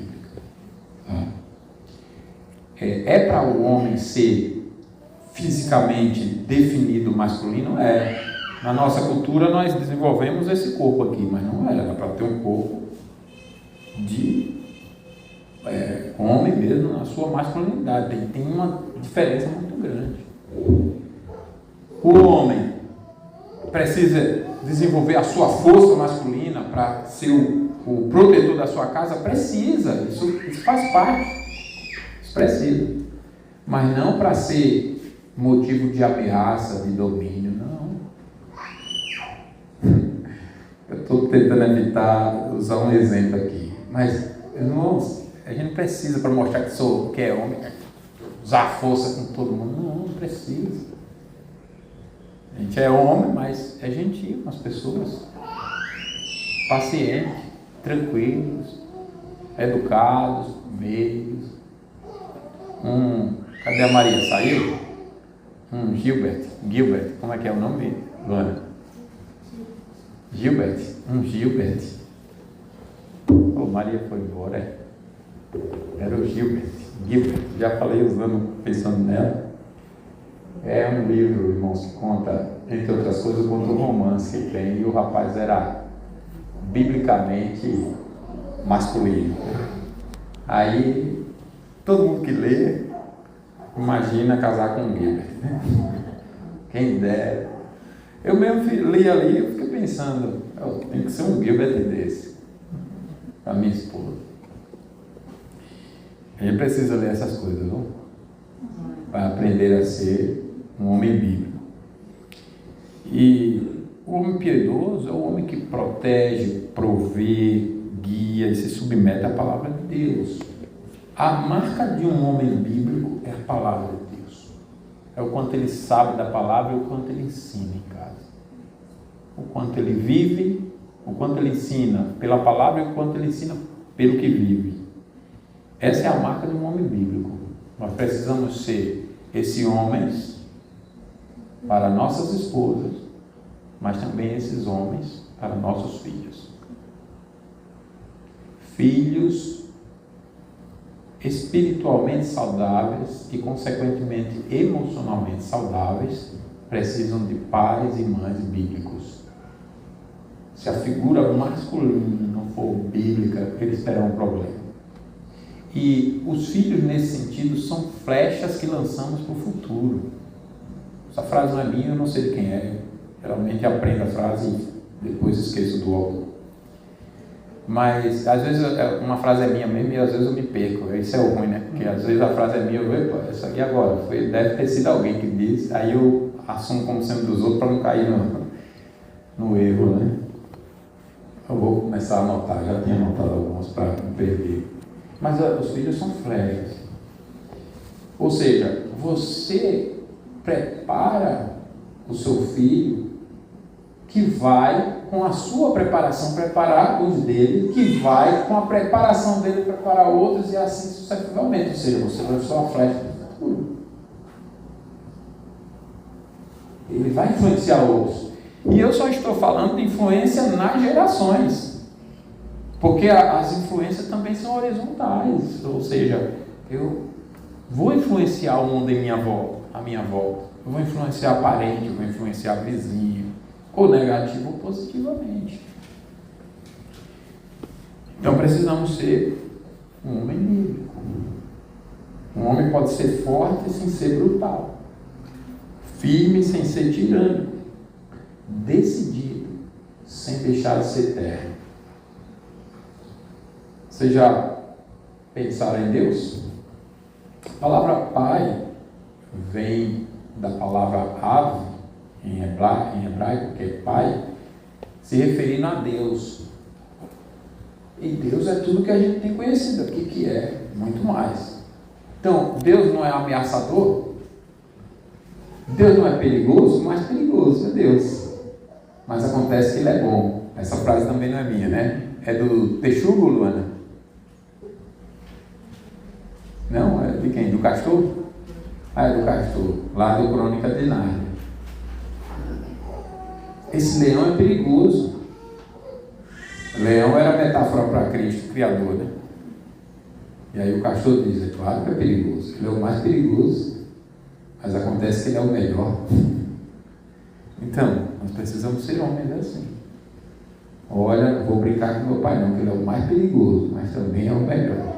É para o homem ser fisicamente definido masculino? Na nossa cultura nós desenvolvemos esse corpo aqui, mas não era para ter um corpo de homem mesmo na sua masculinidade. Tem uma diferença muito grande. O homem precisa desenvolver a sua força masculina para ser o protetor da sua casa? Precisa, isso faz parte, isso precisa, mas não para ser motivo de ameaça, de domínio, não. Eu estou tentando evitar usar um exemplo aqui, mas irmãos, a gente não precisa para mostrar que é homem, usar força com todo mundo, não precisa. A gente é homem, mas é gentil com as pessoas, paciente, tranquilos, educados, meios. Cadê a Maria? Saiu? Gilbert, como é que é o nome, Luana? Gilbert. Maria foi embora. Era o Gilbert, já falei pensando nela. É um livro, irmãos, que conta, entre outras coisas, conta um romance que tem, e o rapaz era biblicamente masculino. Aí, todo mundo que lê, imagina casar com um Gilbert. Quem dera. Eu mesmo li ali, eu fiquei pensando, tem que ser um Gilbert desse, para minha esposa. A gente precisa ler essas coisas, não? Para aprender a ser um homem bíblico. E o homem piedoso é o homem que protege, provê, guia e se submete à palavra de Deus. A marca de um homem bíblico é a palavra de Deus. É o quanto ele sabe da palavra e o quanto ele ensina em casa. O quanto ele vive, o quanto ele ensina pela palavra e o quanto ele ensina pelo que vive. Essa é a marca de um homem bíblico. Nós precisamos ser esses homens para nossas esposas, mas também esses homens para nossos filhos. Filhos espiritualmente saudáveis e, consequentemente, emocionalmente saudáveis precisam de pais e mães bíblicos. Se a figura masculina não for bíblica, eles terão um problema. E os filhos, nesse sentido, são flechas que lançamos para o futuro. Essa frase não é minha, eu não sei de quem é. Geralmente aprendo a frase e depois esqueço do autor. Mas, às vezes, uma frase é minha mesmo e às vezes eu me perco. Isso é o ruim, né? Porque às vezes a frase é minha, eu vejo, isso aqui agora, deve ter sido alguém que disse, aí eu assumo como sendo dos outros para não cair no erro, né? Eu vou começar a anotar, já tinha anotado alguns para não perder. Mas os filhos são flechas. Ou seja, você prepara o seu filho que vai, com a sua preparação, preparar os dele, que vai, com a preparação dele, preparar outros e assim sucessivamente. Ou seja, você vai ser uma flecha do futuro. Ele vai influenciar outros. E eu só estou falando de influência nas gerações. Porque as influências também são horizontais. Ou seja, eu vou influenciar o mundo à minha volta. Eu vou influenciar parente, eu vou influenciar vizinho. Ou negativo ou positivamente. Então precisamos ser um homem bíblico. Um homem pode ser forte sem ser brutal. Firme sem ser tirânico. Decidido sem deixar de ser terno. Vocês já pensaram em Deus? A palavra pai vem da palavra ave, em hebraico, que é pai, se referindo a Deus. E Deus é tudo que a gente tem conhecido aqui, que é muito mais. Então, Deus não é ameaçador? Deus não é perigoso? Mais perigoso é Deus. Mas acontece que Ele é bom. Essa frase também não é minha, né? É do Texugo, Luana? Não? É de quem? Do Castor? Ah, é do Castor. Lá do Crônica de Nárnia. Esse leão é perigoso. Leão era metáfora para Cristo, Criador, né? E aí o Castor diz, é claro que é perigoso. Ele é o mais perigoso, mas acontece que ele é o melhor. Então, nós precisamos ser homens assim. Olha, não vou brincar com meu pai não, que ele é o mais perigoso, mas também é o melhor.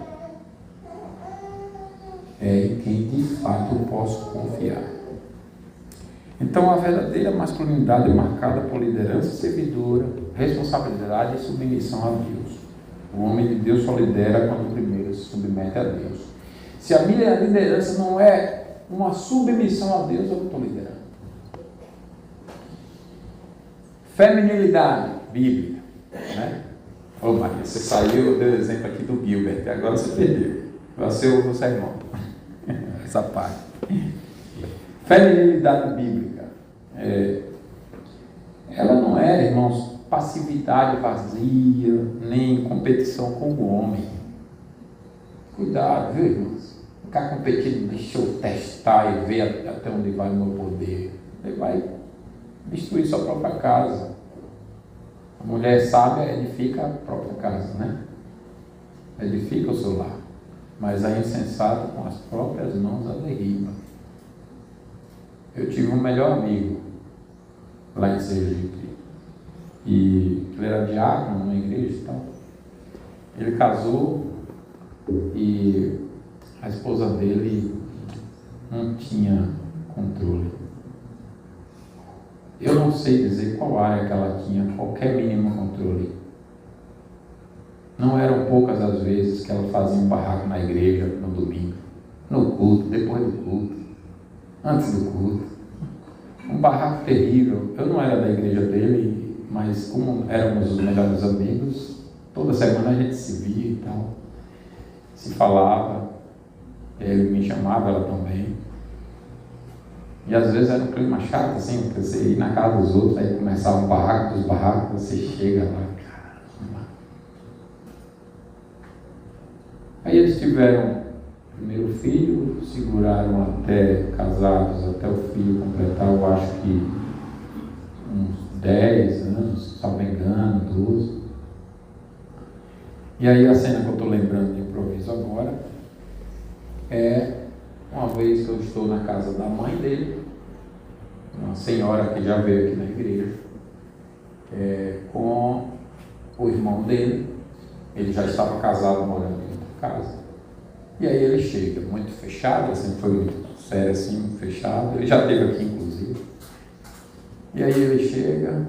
É em quem de fato eu posso confiar. Então, a verdadeira masculinidade é marcada por liderança servidora, responsabilidade e submissão a Deus. O homem de Deus só lidera quando primeiro se submete a Deus. Se a minha liderança não é uma submissão a Deus, eu não estou liderando. Feminilidade bíblica, né? Ô Maria, você saiu, eu dei o exemplo aqui do Gilbert, agora você perdeu. Vai ser o sermão. Essa parte. Feminilidade bíblica. Ela não é, irmãos, passividade vazia, nem competição com o homem. Cuidado, viu, irmãos? Ficar competindo, deixa eu testar e ver até onde vai o meu poder. Ele vai destruir sua própria casa. A mulher sábia edifica a própria casa, né? Edifica o seu lar. Mas a insensata com as próprias mãos a derriba. Eu tive um melhor amigo lá em Sergipe. E ele era diácono numa igreja e tal. Ele casou e a esposa dele não tinha controle. Eu não sei dizer qual área que ela tinha qualquer mínimo controle. Não eram poucas as vezes que ela fazia um barraco na igreja no domingo, no culto, depois do culto, antes do culto. Um barraco terrível. Eu não era da igreja dele, mas como éramos os melhores amigos, toda semana a gente se via e tal, se falava, ele me chamava, ela também. E às vezes era um clima chato, assim, porque você ia na casa dos outros, aí começava um barraco dos barracos, você chega lá, caramba. Aí eles tiveram o primeiro filho, seguraram até casados, até o filho completar, eu acho que uns 10 anos, se não me engano, 12. E aí a cena que eu estou lembrando de improviso agora é uma vez que eu estou na casa da mãe dele, uma senhora que já veio aqui na igreja, com o irmão dele. Ele já estava casado, morando em outra casa. E aí ele chega, muito fechado, ele sempre foi muito sério assim, muito fechado. Ele já esteve aqui, inclusive. E aí ele chega,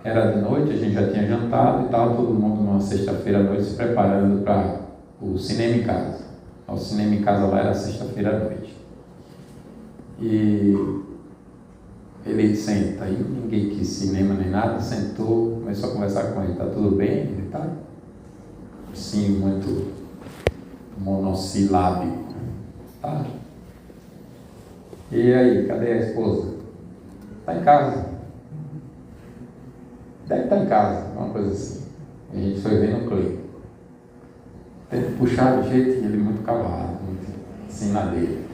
era de noite, a gente já tinha jantado e estava todo mundo numa sexta-feira à noite se preparando para o cinema em casa. O cinema em casa lá era sexta-feira à noite. E Ele senta aí, ninguém quis cinema nem nada, sentou, começou a conversar com ele, tá tudo bem? Ele tá, sim, muito monossilábico, tá? E aí, cadê a esposa? Tá em casa. Deve estar em casa, uma coisa assim. A gente foi ver no clipe. Tem que puxar de jeito e ele muito calado, muito assim na dele.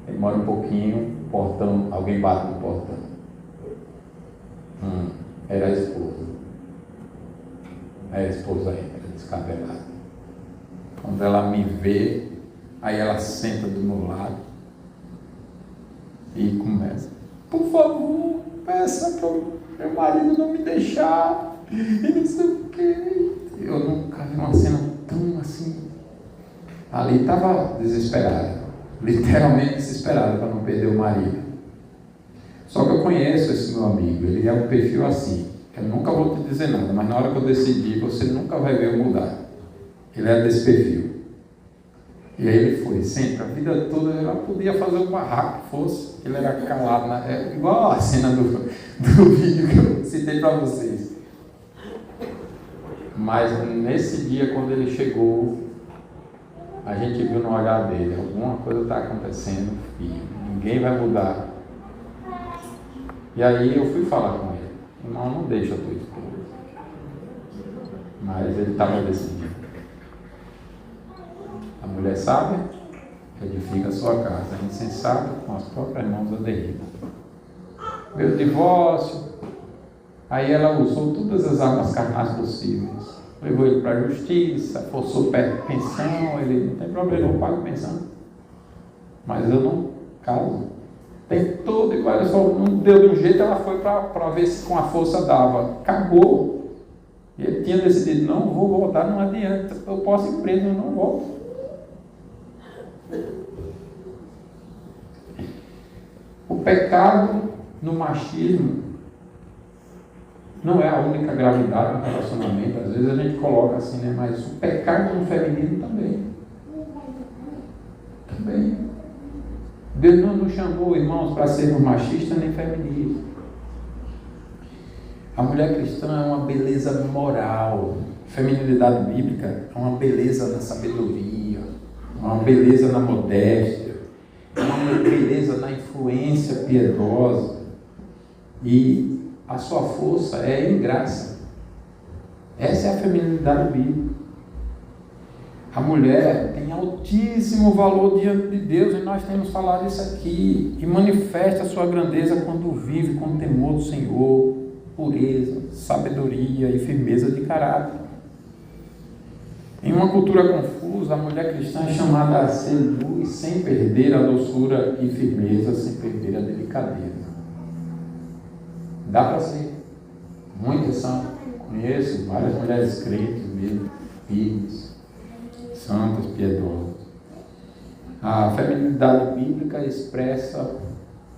Demora um pouquinho, portão, alguém bate no portão. Era a esposa. Aí a esposa entra, descabelada. Quando ela me vê, aí ela senta do meu lado e começa: por favor, peça para o meu marido não me deixar, e não sei o quê. Eu nunca vi uma cena tão assim. Ali estava desesperada, literalmente desesperada para não perder o marido. Só que eu conheço esse meu amigo, ele é um perfil assim. Eu nunca vou te dizer nada, mas na hora que eu decidir, você nunca vai ver eu mudar. Ele é desse perfil. E aí ele foi, sempre, a vida toda ela podia fazer um barraco que fosse, ele era calado, igual a cena do vídeo que eu citei para vocês. Mas nesse dia, quando ele chegou, a gente viu no olhar dele, alguma coisa está acontecendo, filho, ninguém vai mudar. E aí eu fui falar com ele: irmão, não deixa a tua esposa. Mas ele estava decidido. A mulher sábia edifica a sua casa, a insensata com as próprias mãos a derriba. Veio o divórcio, aí ela usou todas as armas carnais possíveis. Levou ele para a justiça, forçou pensão, ele não tem problema, eu pago pensão. Mas eu não caso. Tentou de várias formas, não deu de um jeito, ela foi para ver se com a força dava. Acabou. E ele tinha decidido: não vou voltar, não adianta, eu posso ir preso, eu não volto. O pecado no machismo não é a única gravidade no relacionamento. Às vezes a gente coloca assim, né? Mas o pecado no feminino também. Deus não nos chamou, irmãos, para sermos machistas nem feministas. A mulher cristã é uma beleza moral. Feminilidade bíblica é uma beleza na sabedoria, uma beleza na modéstia, uma beleza na influência piedosa. E a sua força é em graça. Essa é a feminilidade bíblica. A mulher tem altíssimo valor diante de Deus, e nós temos falado isso aqui, e manifesta a sua grandeza quando vive com temor do Senhor, pureza, sabedoria e firmeza de caráter. Em uma cultura confusa, a mulher cristã é chamada a ser luz sem perder a doçura e firmeza, sem perder a delicadeza. Dá para ser. Muitas são. Conheço várias mulheres crentes mesmo, firmes, santas, piedosas. A feminilidade bíblica expressa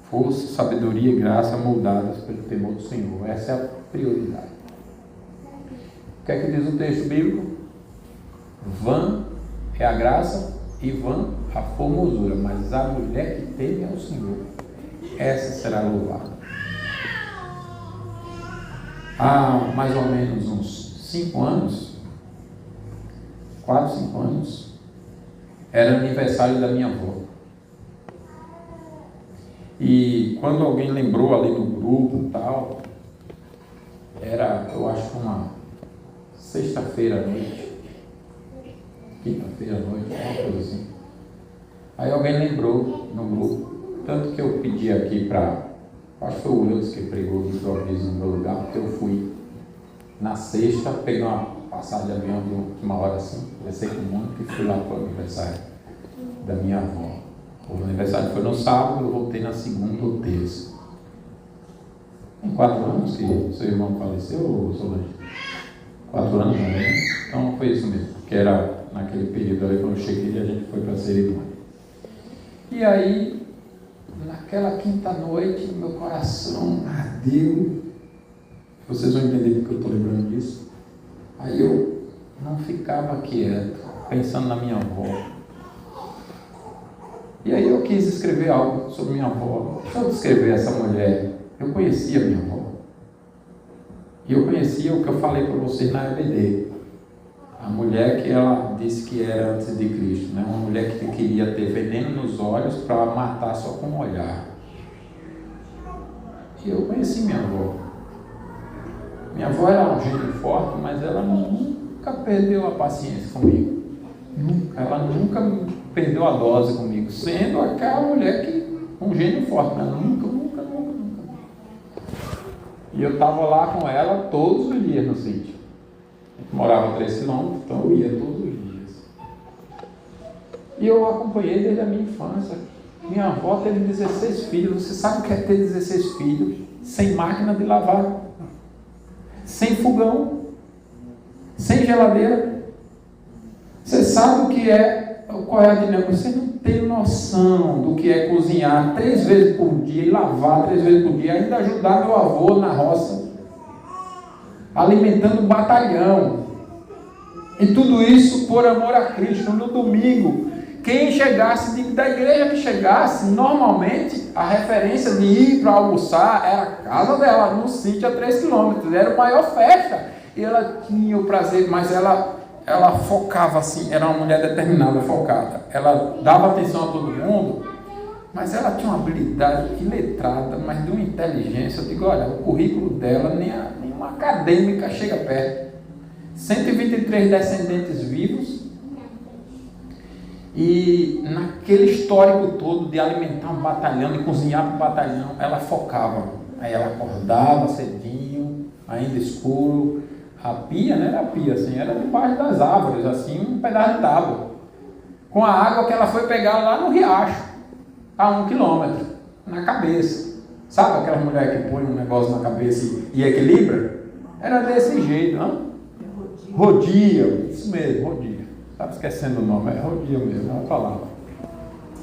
força, sabedoria e graça moldadas pelo temor do Senhor. Essa é a prioridade. O que é que diz o texto bíblico? Vã é a graça e vã a formosura, mas a mulher que teme ao Senhor, essa será louvada. Há mais ou menos uns 5 anos, 4, 5 anos, era aniversário da minha avó. E quando alguém lembrou ali no grupo e tal, era, eu acho, uma sexta-feira à noite, quinta-feira à noite, uma coisa assim. Aí alguém lembrou no grupo, tanto que eu pedi aqui para, acho que foi o Wilson que pregou de improviso no meu lugar, porque eu fui na sexta, peguei uma passagem de avião de última hora assim, conversei com o mundo e fui lá para o aniversário da minha avó. O aniversário foi no sábado, eu voltei na segunda ou terça. Tem 4 anos que seu irmão faleceu, Solange? 4 anos também? Então foi isso mesmo, que era naquele período ali, quando eu cheguei, a gente foi para a cerimônia. E aí, naquela quinta noite, meu coração ardeu. Vocês vão entender porque eu estou lembrando disso. Aí eu não ficava quieto, pensando na minha avó. E aí eu quis escrever algo sobre minha avó. Deixa eu descrever essa mulher. Eu conhecia minha avó. E eu conhecia o que eu falei para vocês na EBD. A mulher que ela disse que era antes de Cristo, né? Uma mulher que queria ter veneno nos olhos para matar só com um olhar. E eu conheci minha avó. Minha avó era um gênio forte, mas ela nunca perdeu a paciência comigo. Ela nunca perdeu a dose comigo, sendo aquela mulher que um gênio forte, né? Nunca. E eu estava lá com ela todos os dias no sítio. A gente morava a 3 quilômetros, então eu ia todos os dias. E eu acompanhei desde a minha infância. Minha avó teve 16 filhos. Você sabe o que é ter 16 filhos? Sem máquina de lavar, sem fogão, sem geladeira. Você sabe o que é, qual é a dinâmica? Você não tem noção do que é cozinhar 3 vezes por dia e lavar 3 vezes por dia, ainda ajudar meu avô na roça, alimentando um batalhão. E tudo isso por amor a Cristo. No domingo, quem chegasse, da igreja que chegasse, normalmente a referência de ir para almoçar era a casa dela, no sítio a 3 quilômetros. Era a maior festa. E ela tinha o prazer, mas ela focava assim, era uma mulher determinada, focada. Ela dava atenção a todo mundo, mas ela tinha uma habilidade iletrada, mas de uma inteligência. Eu digo, olha, o currículo dela, nenhuma acadêmica chega perto. 123 descendentes vivos, e naquele histórico todo de alimentar um batalhão, de cozinhar para o batalhão, ela focava. Aí ela acordava cedinho, ainda escuro. A pia, não era a pia, assim, era debaixo das árvores, assim, um pedaço de tábua, com a água que ela foi pegar lá no riacho, a 1 quilômetro, na cabeça. Sabe aquela mulher que põe um negócio na cabeça e equilibra? Era desse jeito, não? Rodia, isso mesmo, rodia. Estava esquecendo o nome, é rodia mesmo, ela falava.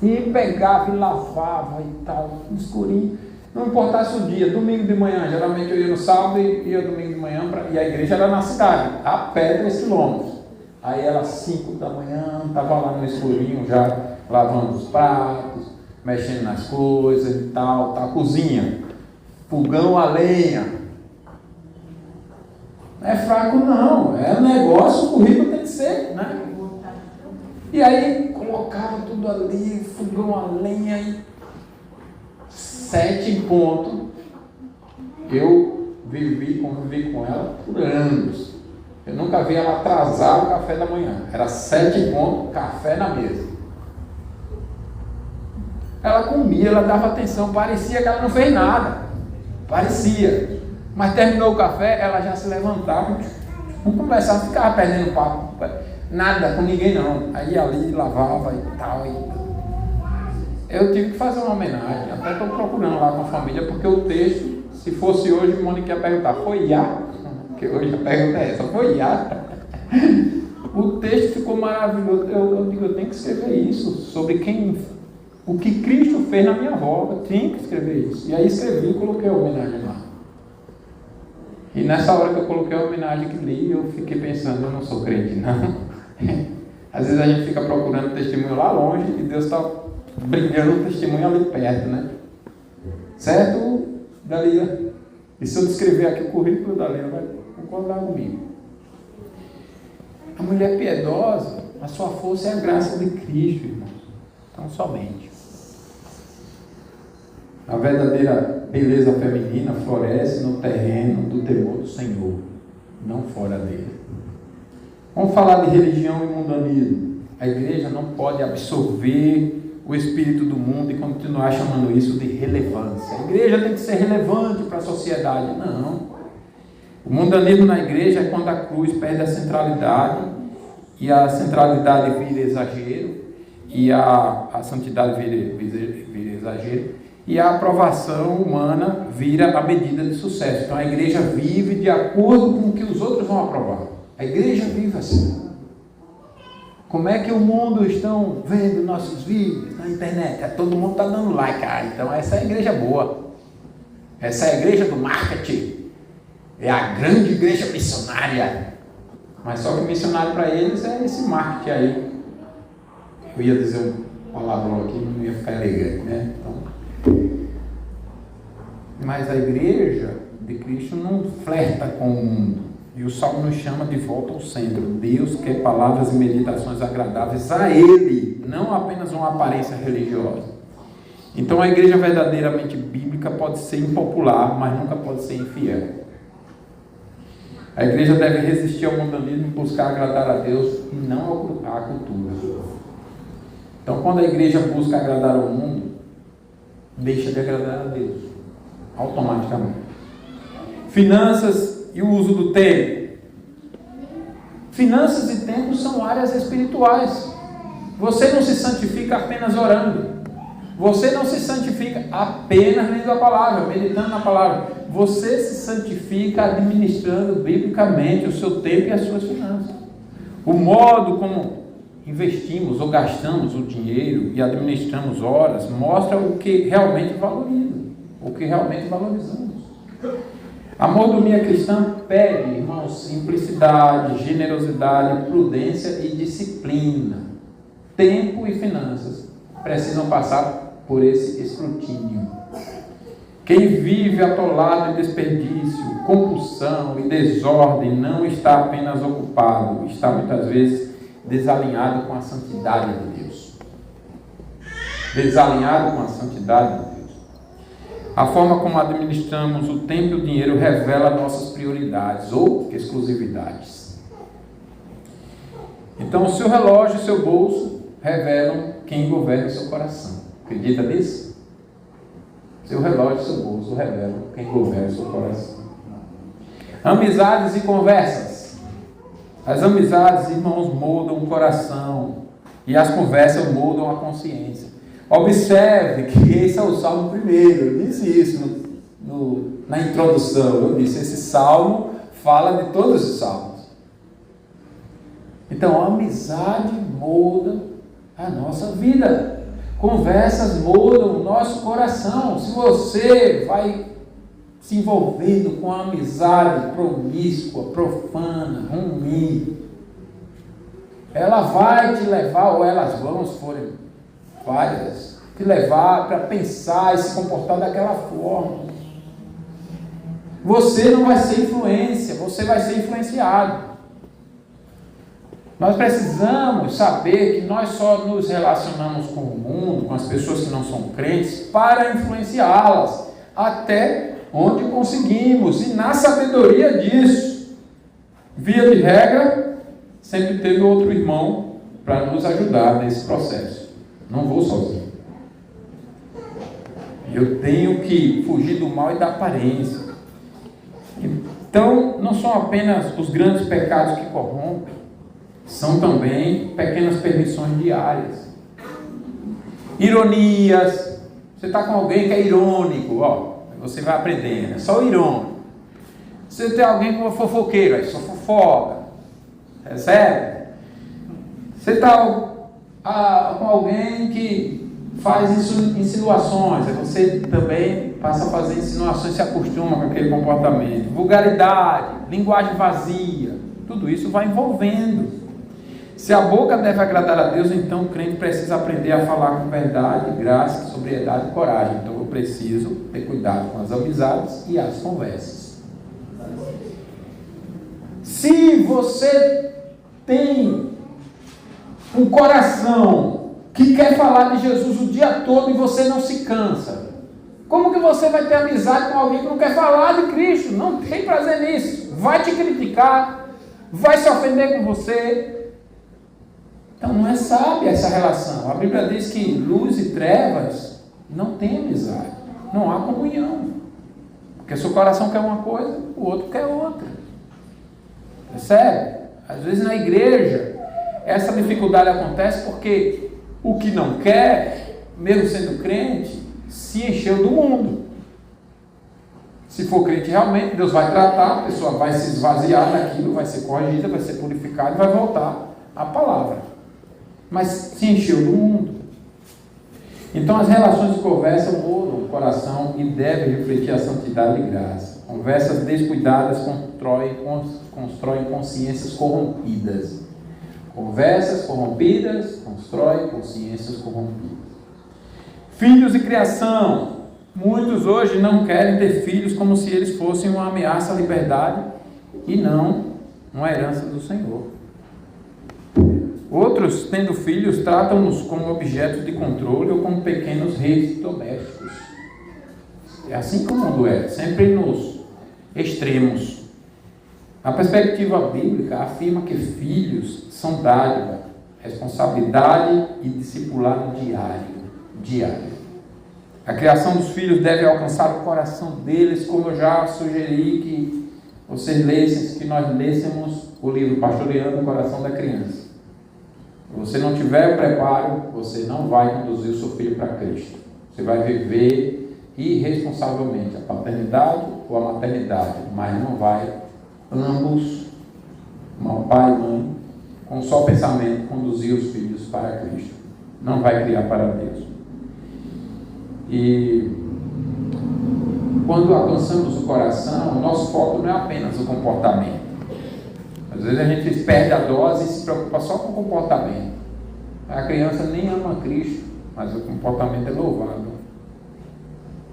E pegava e lavava e tal, escurinho. Não importasse o dia, domingo de manhã, geralmente eu ia no sábado e ia domingo de manhã, e a igreja era na cidade, a pé 3 quilômetros. Aí ela 5 da manhã, estava lá no escurinho já, lavando os pratos, mexendo nas coisas e tal, cozinha, fogão a lenha. Não é fraco não, é um negócio, o currículo tem que ser, né? E aí colocava tudo ali, fogão a lenha e 7 em ponto, eu convivi com ela por anos. Eu nunca vi ela atrasar o café da manhã. Era 7 em ponto, café na mesa. Ela comia, ela dava atenção, parecia que ela não fez nada. Parecia. Mas terminou o café, ela já se levantava, não começava, ficava perdendo papo. Nada com ninguém não. Aí ali lavava e tal. Eu tive que fazer uma homenagem, até estou procurando lá com a família, porque o texto, se fosse hoje, Mônica ia perguntar, foi Iá? Porque hoje a pergunta é essa, foi Iá? O texto ficou maravilhoso. Eu digo, eu tenho que escrever isso, sobre o que Cristo fez na minha avó, eu tenho que escrever isso. E aí escrevi e coloquei a homenagem lá. E nessa hora que eu coloquei a homenagem que li, eu fiquei pensando, eu não sou crente não. Às vezes a gente fica procurando testemunho lá longe e Deus está brilhando o testemunho ali perto, né? Certo, Dalila? E se eu descrever aqui o currículo da Dalila, vai concordar comigo. A mulher piedosa, a sua força é a graça de Cristo, irmãos. Então, somente. A verdadeira beleza feminina floresce no terreno do temor do Senhor, não fora dele. Vamos falar de religião e mundanismo. A igreja não pode absorver o espírito do mundo e continuar chamando isso de relevância. A igreja tem que ser relevante para a sociedade. Não. O mundanismo na igreja é quando a cruz perde a centralidade e a centralidade vira exagero e a santidade vira exagero e a aprovação humana vira a medida de sucesso. Então a igreja vive de acordo com o que os outros vão aprovar. A igreja vive assim. Como é que o mundo estão vendo nossos vídeos na internet? Todo mundo está dando like. Então essa é a igreja boa. Essa é a igreja do marketing. É a grande igreja missionária. Mas só que missionário para eles é esse marketing aí. Eu ia dizer palavrão aqui não ia ficar elegante, né? Então, mas a igreja de Cristo não flerta com o mundo. E o Salmo nos chama de volta ao centro. Deus quer palavras e meditações agradáveis a Ele, não apenas uma aparência religiosa. Então a igreja verdadeiramente bíblica pode ser impopular, mas nunca pode ser infiel. A igreja deve resistir ao mundanismo e buscar agradar a Deus e não à cultura. Então quando a igreja busca agradar ao mundo, deixa de agradar a Deus, automaticamente. Finanças e o uso do tempo. Finanças e tempo são áreas espirituais. Você não se santifica apenas orando. Você não se santifica apenas lendo a palavra, meditando na palavra. Você se santifica administrando biblicamente o seu tempo e as suas finanças. O modo como investimos ou gastamos o dinheiro e administramos horas mostra o que realmente valoriza, o que realmente valorizamos. A mordomia cristã pede, irmãos, simplicidade, generosidade, prudência e disciplina. Tempo e finanças precisam passar por esse escrutínio. Quem vive atolado em desperdício, compulsão e desordem não está apenas ocupado, está muitas vezes desalinhado com a santidade de Deus. Desalinhado com a santidade de Deus. A forma como administramos o tempo e o dinheiro revela nossas prioridades ou exclusividades. Então, o seu relógio e o seu bolso revelam quem governa o seu coração. Acredita nisso? Seu relógio e seu bolso revelam quem governa o seu coração. Amizades e conversas. As amizades, irmãos, moldam o coração e as conversas moldam a consciência. Observe que esse é o Salmo primeiro. Eu disse isso na introdução. Eu disse, esse Salmo fala de todos os Salmos. Então, a amizade molda a nossa vida. Conversas moldam o nosso coração. Se você vai se envolvendo com a amizade promíscua, profana, ruim, ela vai te levar, ou elas vão, se forem várias, te levar para pensar e se comportar daquela forma. Você não vai ser influência, você vai ser influenciado. Nós precisamos saber que nós só nos relacionamos com o mundo, com as pessoas que não são crentes, para influenciá-las, até onde conseguimos, e na sabedoria disso. Via de regra, sempre tendo outro irmão para nos ajudar nesse processo. Não vou sozinho. Eu tenho que fugir do mal e da aparência. Então, não são apenas os grandes pecados que corrompem, são também pequenas permissões diárias. Ironias. Você está com alguém que é irônico, você vai aprendendo, é só o irônico. Você tem alguém que é fofoqueiro, aí só fofoca. Recebe? Você está com alguém que faz insinuações, aí você também passa a fazer insinuações, se acostuma com aquele comportamento. Vulgaridade, linguagem vazia, tudo isso vai envolvendo. Se a boca deve agradar a Deus, então o crente precisa aprender a falar com verdade, graça, sobriedade e coragem. Então eu preciso ter cuidado com as amizades e as conversas. Se você tem um coração que quer falar de Jesus o dia todo e você não se cansa, como que você vai ter amizade com alguém que não quer falar de Cristo? Não tem prazer nisso. Vai te criticar, vai se ofender com você. Então não é sábia essa relação. A Bíblia diz que luz e trevas não tem amizade, não há comunhão. Porque se o coração quer uma coisa, o outro quer outra. Percebe? Às vezes na igreja essa dificuldade acontece porque o que não quer, mesmo sendo crente, se encheu do mundo. Se for crente realmente, Deus vai tratar, a pessoa vai se esvaziar daquilo, vai ser corrigida, vai ser purificada e vai voltar à palavra. Mas se encheu do mundo. Então as relações de conversa moldam o coração e devem refletir a santidade e graça. Conversas descuidadas constroem consciências corrompidas. Conversas corrompidas constroem consciências corrompidas. Filhos e criação. Muitos hoje não querem ter filhos como se eles fossem uma ameaça à liberdade e não uma herança do Senhor. Outros, tendo filhos, tratam-nos como objetos de controle ou como pequenos reis domésticos. É assim que o mundo é, sempre nos extremos. A perspectiva bíblica afirma que filhos são dádiva, responsabilidade e discipulado diário. A criação dos filhos deve alcançar o coração deles, como eu já sugeri que vocês lessem, que nós lêssemos o livro Pastoreando o Coração da Criança. Se você não tiver o preparo, você não vai conduzir o seu filho para Cristo. Você vai viver irresponsavelmente a paternidade ou a maternidade, mas não vai ambos, pai e mãe, com só pensamento, conduzir os filhos para Cristo. Não vai criar para Deus. E quando alcançamos o coração, o nosso foco não é apenas o comportamento. Às vezes a gente perde a dose e se preocupa só com o comportamento. A criança nem ama Cristo, mas o comportamento é louvável.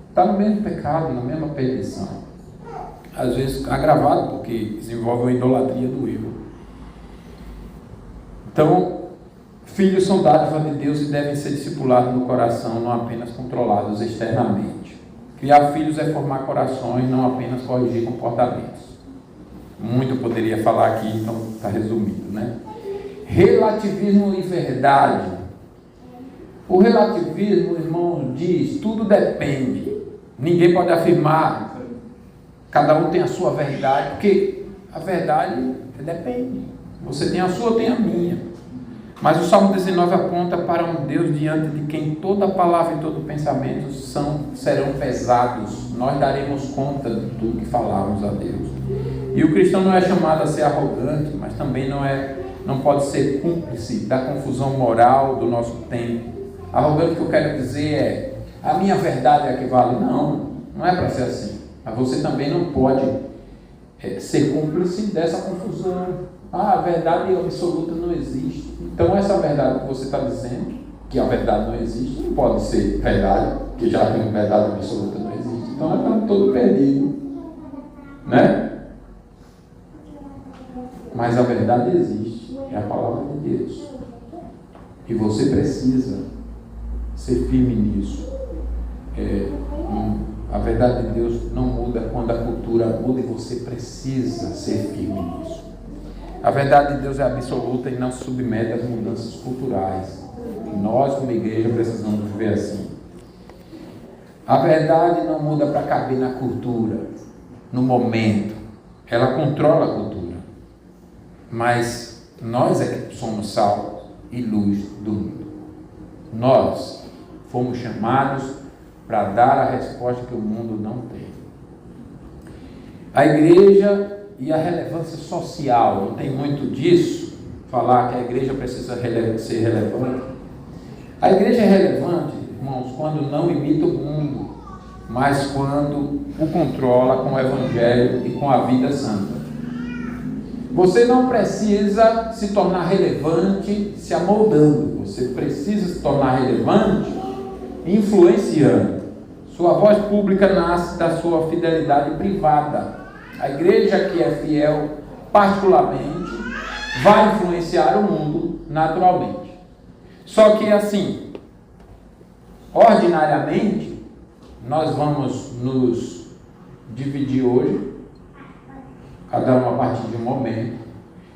Está no mesmo pecado, na mesma perdição. Às vezes agravado, porque desenvolve a idolatria do erro. Então, filhos são dádiva de Deus e devem ser discipulados no coração, não apenas controlados externamente. Criar filhos é formar corações, não apenas corrigir comportamentos. Muito poderia falar aqui, então está resumido, né? Relativismo e verdade. O relativismo, irmão, diz, tudo depende. Ninguém pode afirmar, cada um tem a sua verdade, porque a verdade depende. Você tem a sua, eu tenho a minha. Mas o Salmo 19 aponta para um Deus diante de quem toda palavra e todo pensamento serão pesados. Nós daremos conta do que falarmos a Deus. E o cristão não é chamado a ser arrogante, mas também não pode ser cúmplice da confusão moral do nosso tempo. Arrogante que eu quero dizer é, a minha verdade é a que vale. Não é para ser assim. Mas você também não pode ser cúmplice dessa confusão. A verdade absoluta não existe. Então essa verdade que você está dizendo, que a verdade não existe, não pode ser verdade, que já tem verdade absoluta não existe. Então nós estamos todos perdidos, né? Mas a verdade existe, é a palavra de Deus. E você precisa ser firme nisso. A verdade de Deus não muda quando a cultura muda e você precisa ser firme nisso. A verdade de Deus é absoluta e não se submete às mudanças culturais. Nós, como igreja, precisamos viver assim. A verdade não muda para caber na cultura, no momento. Ela controla a cultura. Mas nós é que somos sal e luz do mundo. Nós fomos chamados para dar a resposta que o mundo não tem. A igreja e a relevância social, não tem muito disso, falar que a igreja precisa ser relevante. A igreja é relevante, irmãos, quando não imita o mundo, mas quando o controla com o evangelho e com a vida santa. Você não precisa se tornar relevante se amoldando, você precisa se tornar relevante influenciando. Sua voz pública nasce da sua fidelidade privada. A igreja que é fiel particularmente vai influenciar o mundo naturalmente. Só que assim, ordinariamente, nós vamos nos dividir hoje, cada um a partir de um momento,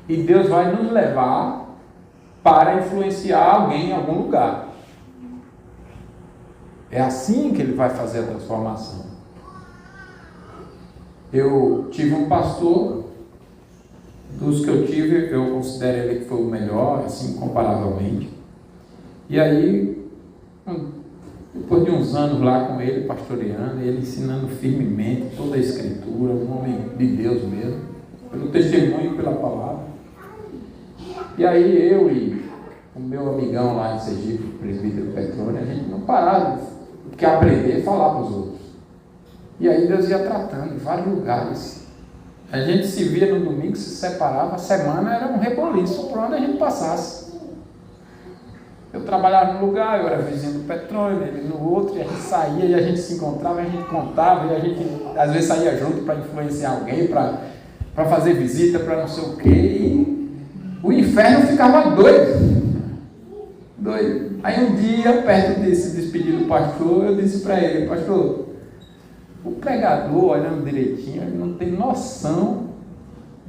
e Deus vai nos levar para influenciar alguém em algum lugar. É assim que Ele vai fazer a transformação. Eu tive um pastor, dos que eu tive, eu considero ele que foi o melhor, assim, comparavelmente. E aí, depois de uns anos lá com ele, pastoreando, ele ensinando firmemente toda a Escritura, um homem de Deus mesmo, pelo testemunho e pela palavra. E aí eu e o meu amigão lá em Sergipe, o presbítero Petrônio, a gente não parava de aprender e falar para os outros. E aí Deus ia tratando em vários lugares. A gente se via no domingo, se separava, a semana era um reboliço por onde a gente passasse. Eu trabalhava num lugar, eu era vizinho do petróleo, ele no outro, e a gente saía, e a gente se encontrava, a gente contava, e a gente às vezes saía junto para influenciar alguém, para fazer visita, para não sei o quê, e o inferno ficava doido. Aí um dia, perto desse despedido do pastor, eu disse para ele: pastor, o pregador, olhando direitinho, ele não tem noção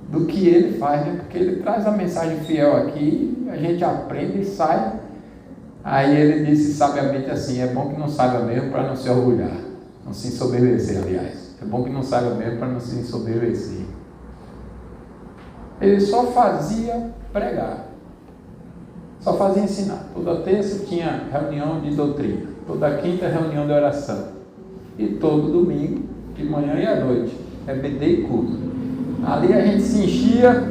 do que ele faz, né? Porque ele traz a mensagem fiel aqui, a gente aprende e sai. Aí ele disse sabiamente assim: é bom que não saiba mesmo para não se orgulhar, não se ensoberbecer, aliás. É bom que não saiba mesmo para não se ensoberbecer. Ele só fazia pregar, só fazia ensinar. Toda terça tinha reunião de doutrina, toda quinta reunião de oração. E todo domingo, de manhã e à noite, EBD e culto. Ali a gente se enchia,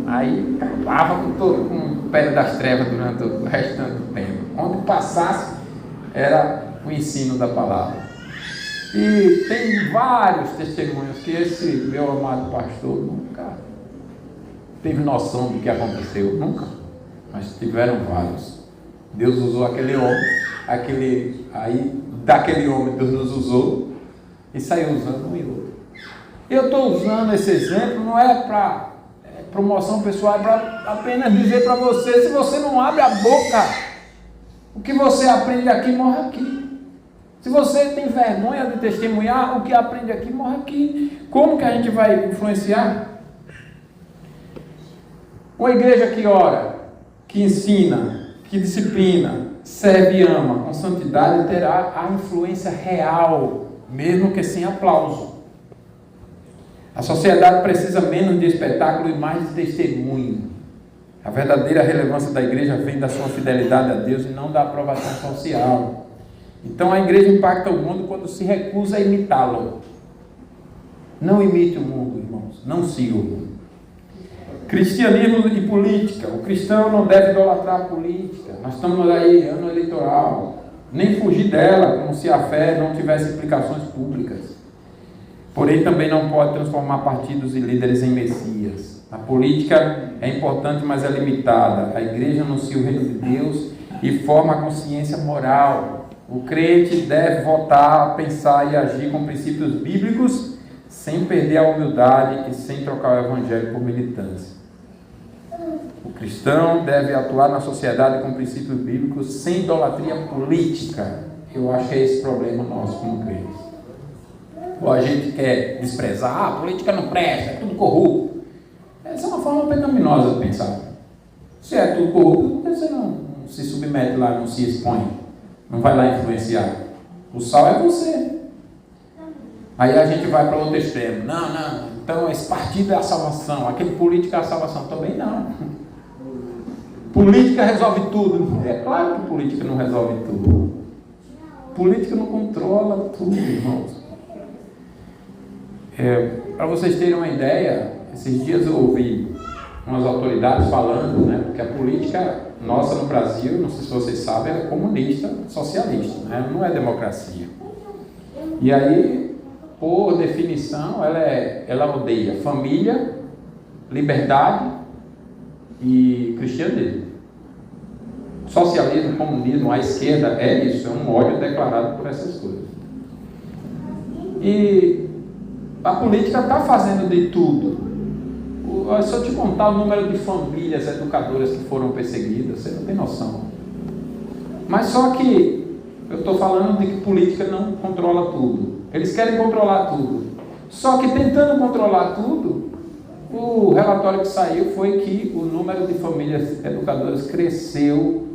aí acabava com o pé das trevas durante o restante do tempo. Onde passasse, era o ensino da palavra. E tem vários testemunhos que esse meu amado pastor nunca teve noção do que aconteceu, nunca. Mas tiveram vários. Deus usou aquele homem, daquele homem Deus nos usou e saiu usando um e outro. Eu estou usando esse exemplo, não é para promoção pessoal, é para apenas dizer para você: se você não abre a boca, o que você aprende aqui morre aqui. Se você tem vergonha de testemunhar, o que aprende aqui morre aqui. Como que a gente vai influenciar? Uma igreja que ora, que ensina, que disciplina, serve e ama com santidade, terá a influência real, mesmo que sem aplauso. A sociedade precisa menos de espetáculo e mais de testemunho. A verdadeira relevância da igreja vem da sua fidelidade a Deus e não da aprovação social. Então a igreja impacta o mundo quando se recusa a imitá-lo. Não imite o mundo, irmãos, não siga o mundo. Cristianismo e política. O cristão não deve idolatrar a política. Nós estamos aí, ano eleitoral. Nem fugir dela, como se a fé não tivesse implicações públicas. Porém, também não pode transformar partidos e líderes em messias. A política é importante, mas é limitada. A igreja anuncia o reino de Deus e forma a consciência moral. O crente deve votar, pensar e agir com princípios bíblicos, sem perder a humildade e sem trocar o evangelho por militância. O cristão deve atuar na sociedade com princípios bíblicos, sem idolatria política. Eu acho que é esse problema nosso como crentes. Ou a gente quer desprezar: a política não presta, é tudo corrupto. Essa é uma forma pecaminosa de pensar. Se é tudo corrupto, por que você não se submete lá, não se expõe? Não vai lá influenciar? O sal é você. Aí a gente vai para outro extremo. Não, então esse partido é a salvação, aquele político é a salvação. Também não. Política resolve tudo. É claro que política não resolve tudo. Política não controla tudo, irmãos. Para vocês terem uma ideia, esses dias eu ouvi umas autoridades falando, né, porque a política nossa no Brasil, não sei se vocês sabem, é comunista, socialista, né, não é democracia. E aí, por definição, ela odeia família, liberdade e cristianismo. Socialismo, comunismo, a esquerda é isso, é um ódio declarado por essas coisas. E a política está fazendo de tudo. Se eu te contar o número de famílias educadoras que foram perseguidas, você não tem noção. Mas só que eu estou falando de que política não controla tudo. Eles querem controlar tudo. Só que tentando controlar tudo, o relatório que saiu foi que o número de famílias educadoras cresceu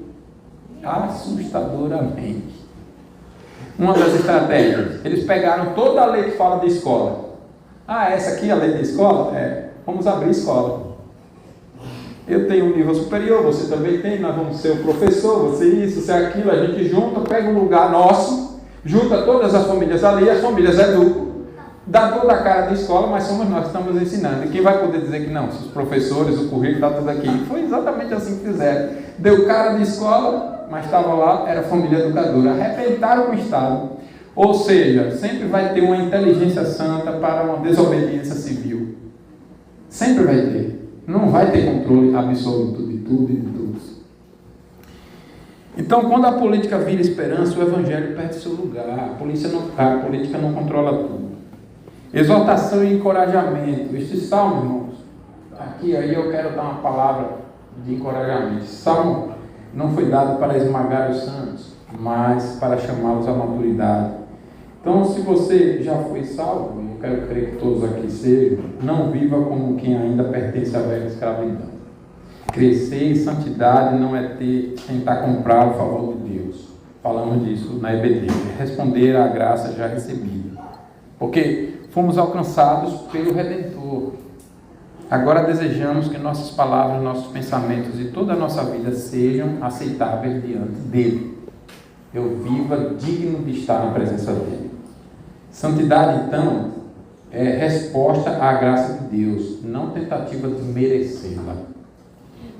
assustadoramente. Uma das estratégias, eles pegaram toda a lei que fala de escola. Essa aqui é a lei da escola? Vamos abrir escola. Eu tenho um nível superior, você também tem, nós vamos ser o professor, você isso, você aquilo, a gente junta, pega um lugar nosso, junta todas as famílias ali, as famílias educam, dá toda a cara da escola, mas somos nós que estamos ensinando. E quem vai poder dizer que não? Se os professores, o currículo está tudo aqui. Foi exatamente assim que fizeram. Deu cara de escola, mas estava lá, era família educadora. Arrebentaram com o Estado. Ou seja, sempre vai ter uma inteligência santa para uma desobediência civil. Sempre vai ter. Não vai ter controle absoluto de tudo e de todos. Então, quando a política vira esperança, o evangelho perde seu lugar. A política não controla tudo. Exortação e encorajamento. Este salmo, irmãos, aqui aí eu quero dar uma palavra de encorajamento. Esse salmo não foi dado para esmagar os santos, mas para chamá-los à maturidade. Então, se você já foi salvo, eu quero crer que todos aqui sejam, não viva como quem ainda pertence à velha escravidão. Crescer em santidade não é tentar comprar o favor de Deus. Falamos disso na EBD. É responder à graça já recebida. Porque fomos alcançados pelo Redentor. Agora desejamos que nossas palavras, nossos pensamentos e toda a nossa vida sejam aceitáveis diante dele. Eu viva digno de estar na presença dele. Santidade, então, é resposta à graça de Deus, não tentativa de merecê-la.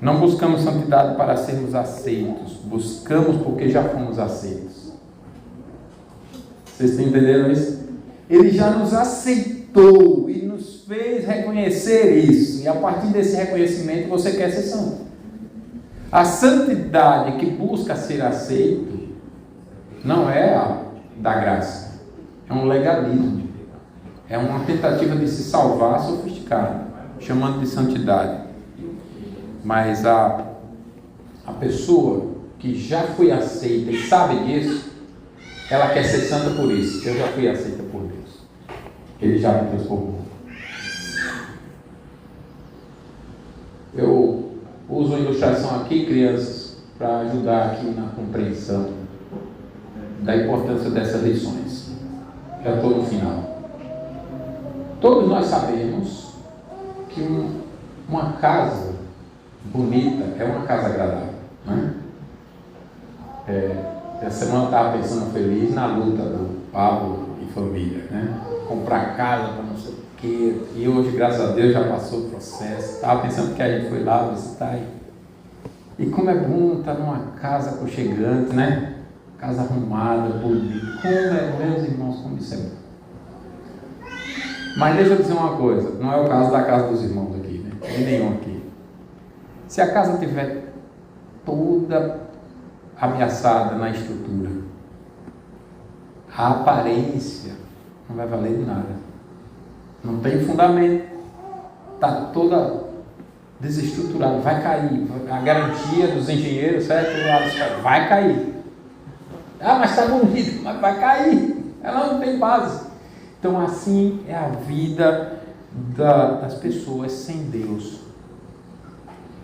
Não buscamos santidade para sermos aceitos, buscamos porque já fomos aceitos. Vocês estão entendendo isso? Ele já nos aceitou e nos fez reconhecer isso. E a partir desse reconhecimento você quer ser santo. A santidade que busca ser aceito não é a da graça. É um legalismo. É uma tentativa de se salvar sofisticada, chamando de santidade. Mas a pessoa que já foi aceita e sabe disso, ela quer ser santa por isso. Eu já fui aceita por Deus. Ele já me transformou. Eu uso a ilustração aqui, crianças, para ajudar aqui na compreensão da importância dessas lições. Já estou no final. Todos nós sabemos que uma casa bonita é uma casa agradável, né? Essa semana eu estava pensando feliz na luta do Pablo e família, né? Comprar casa para não sei o quê. E hoje, graças a Deus, já passou o processo. Estava pensando que a gente foi lá visitar. E como é bom estar numa casa aconchegante, né? Casa arrumada, bonita. Como é, meus irmãos, como isso é bom. Mas deixa eu dizer uma coisa. Não é o caso da casa dos irmãos aqui, né? Nem nenhum aqui. Se a casa estiver toda ameaçada na estrutura, a aparência não vai valer de nada. Não tem fundamento. Está toda desestruturada. Vai cair. A garantia dos engenheiros, certo? Vai cair. Ah, mas está bonito. Mas vai cair. Ela não tem base. Então assim é a vida das pessoas sem Deus.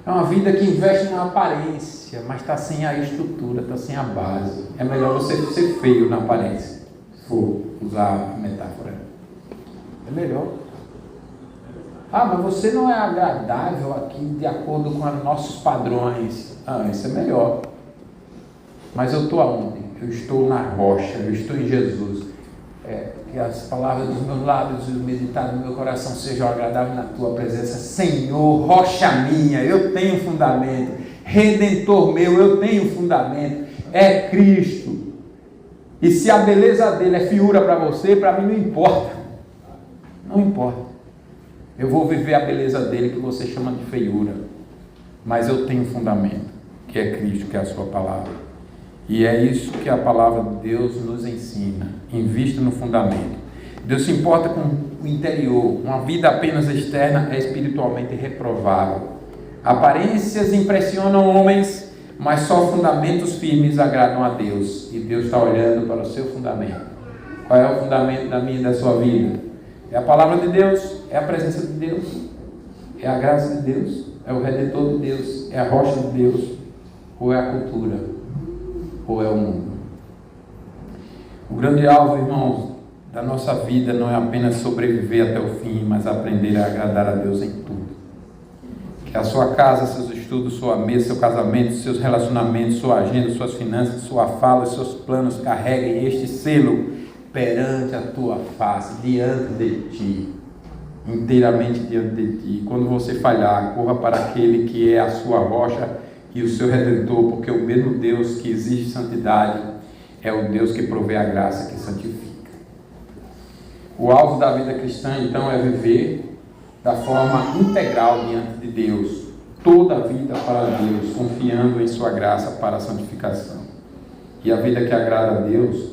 É uma vida que investe na aparência, mas está sem a estrutura, está sem a base. É melhor você ser feio na aparência, se for usar a metáfora. É melhor. Ah, mas você não é agradável aqui de acordo com os nossos padrões. Ah, isso é melhor. Mas eu estou aonde? Eu estou na rocha, eu estou em Jesus. Que as palavras dos meus lábios e o meditar do meu coração sejam agradáveis na tua presença. Senhor, rocha minha, eu tenho fundamento. Redentor meu, eu tenho fundamento. É Cristo. E se a beleza dele é feiura para você, para mim não importa. Não importa. Eu vou viver a beleza dele que você chama de feiura. Mas eu tenho fundamento, que é Cristo, que é a sua palavra. E é isso que a palavra de Deus nos ensina. Invista no fundamento. Deus se importa com o interior. Uma vida apenas externa é espiritualmente reprovável. Aparências impressionam homens, mas só fundamentos firmes agradam a Deus. E Deus está olhando para o seu fundamento. Qual é o fundamento da minha e da sua vida? É a palavra de Deus? É a presença de Deus? É a graça de Deus? É o Redentor de Deus? É a rocha de Deus? Ou é a cultura? Ou é o mundo? O grande alvo, irmãos, da nossa vida não é apenas sobreviver até o fim, mas aprender a agradar a Deus em tudo. Que a sua casa, seus estudos, sua mesa, seu casamento, seus relacionamentos, sua agenda, suas finanças, sua fala, seus planos carreguem este selo perante a tua face, diante de ti, inteiramente diante de ti. Quando você falhar, corra para aquele que é a sua rocha e o seu Redentor, porque o mesmo Deus que exige santidade é o Deus que provê a graça que santifica. O alvo da vida cristã, então, é viver da forma integral diante de Deus, toda a vida para Deus, confiando em sua graça para a santificação. E a vida que agrada a Deus,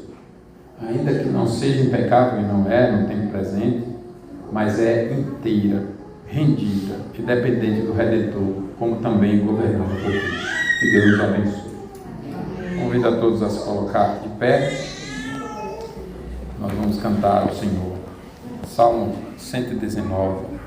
ainda que não seja impecável, e não tem presente, mas é inteira, rendida e dependente do Redentor, como também governada por Cristo. Que Deus nos abençoe. Convido a todos a se colocar de pé. Nós vamos cantar ao Senhor. Salmo 119.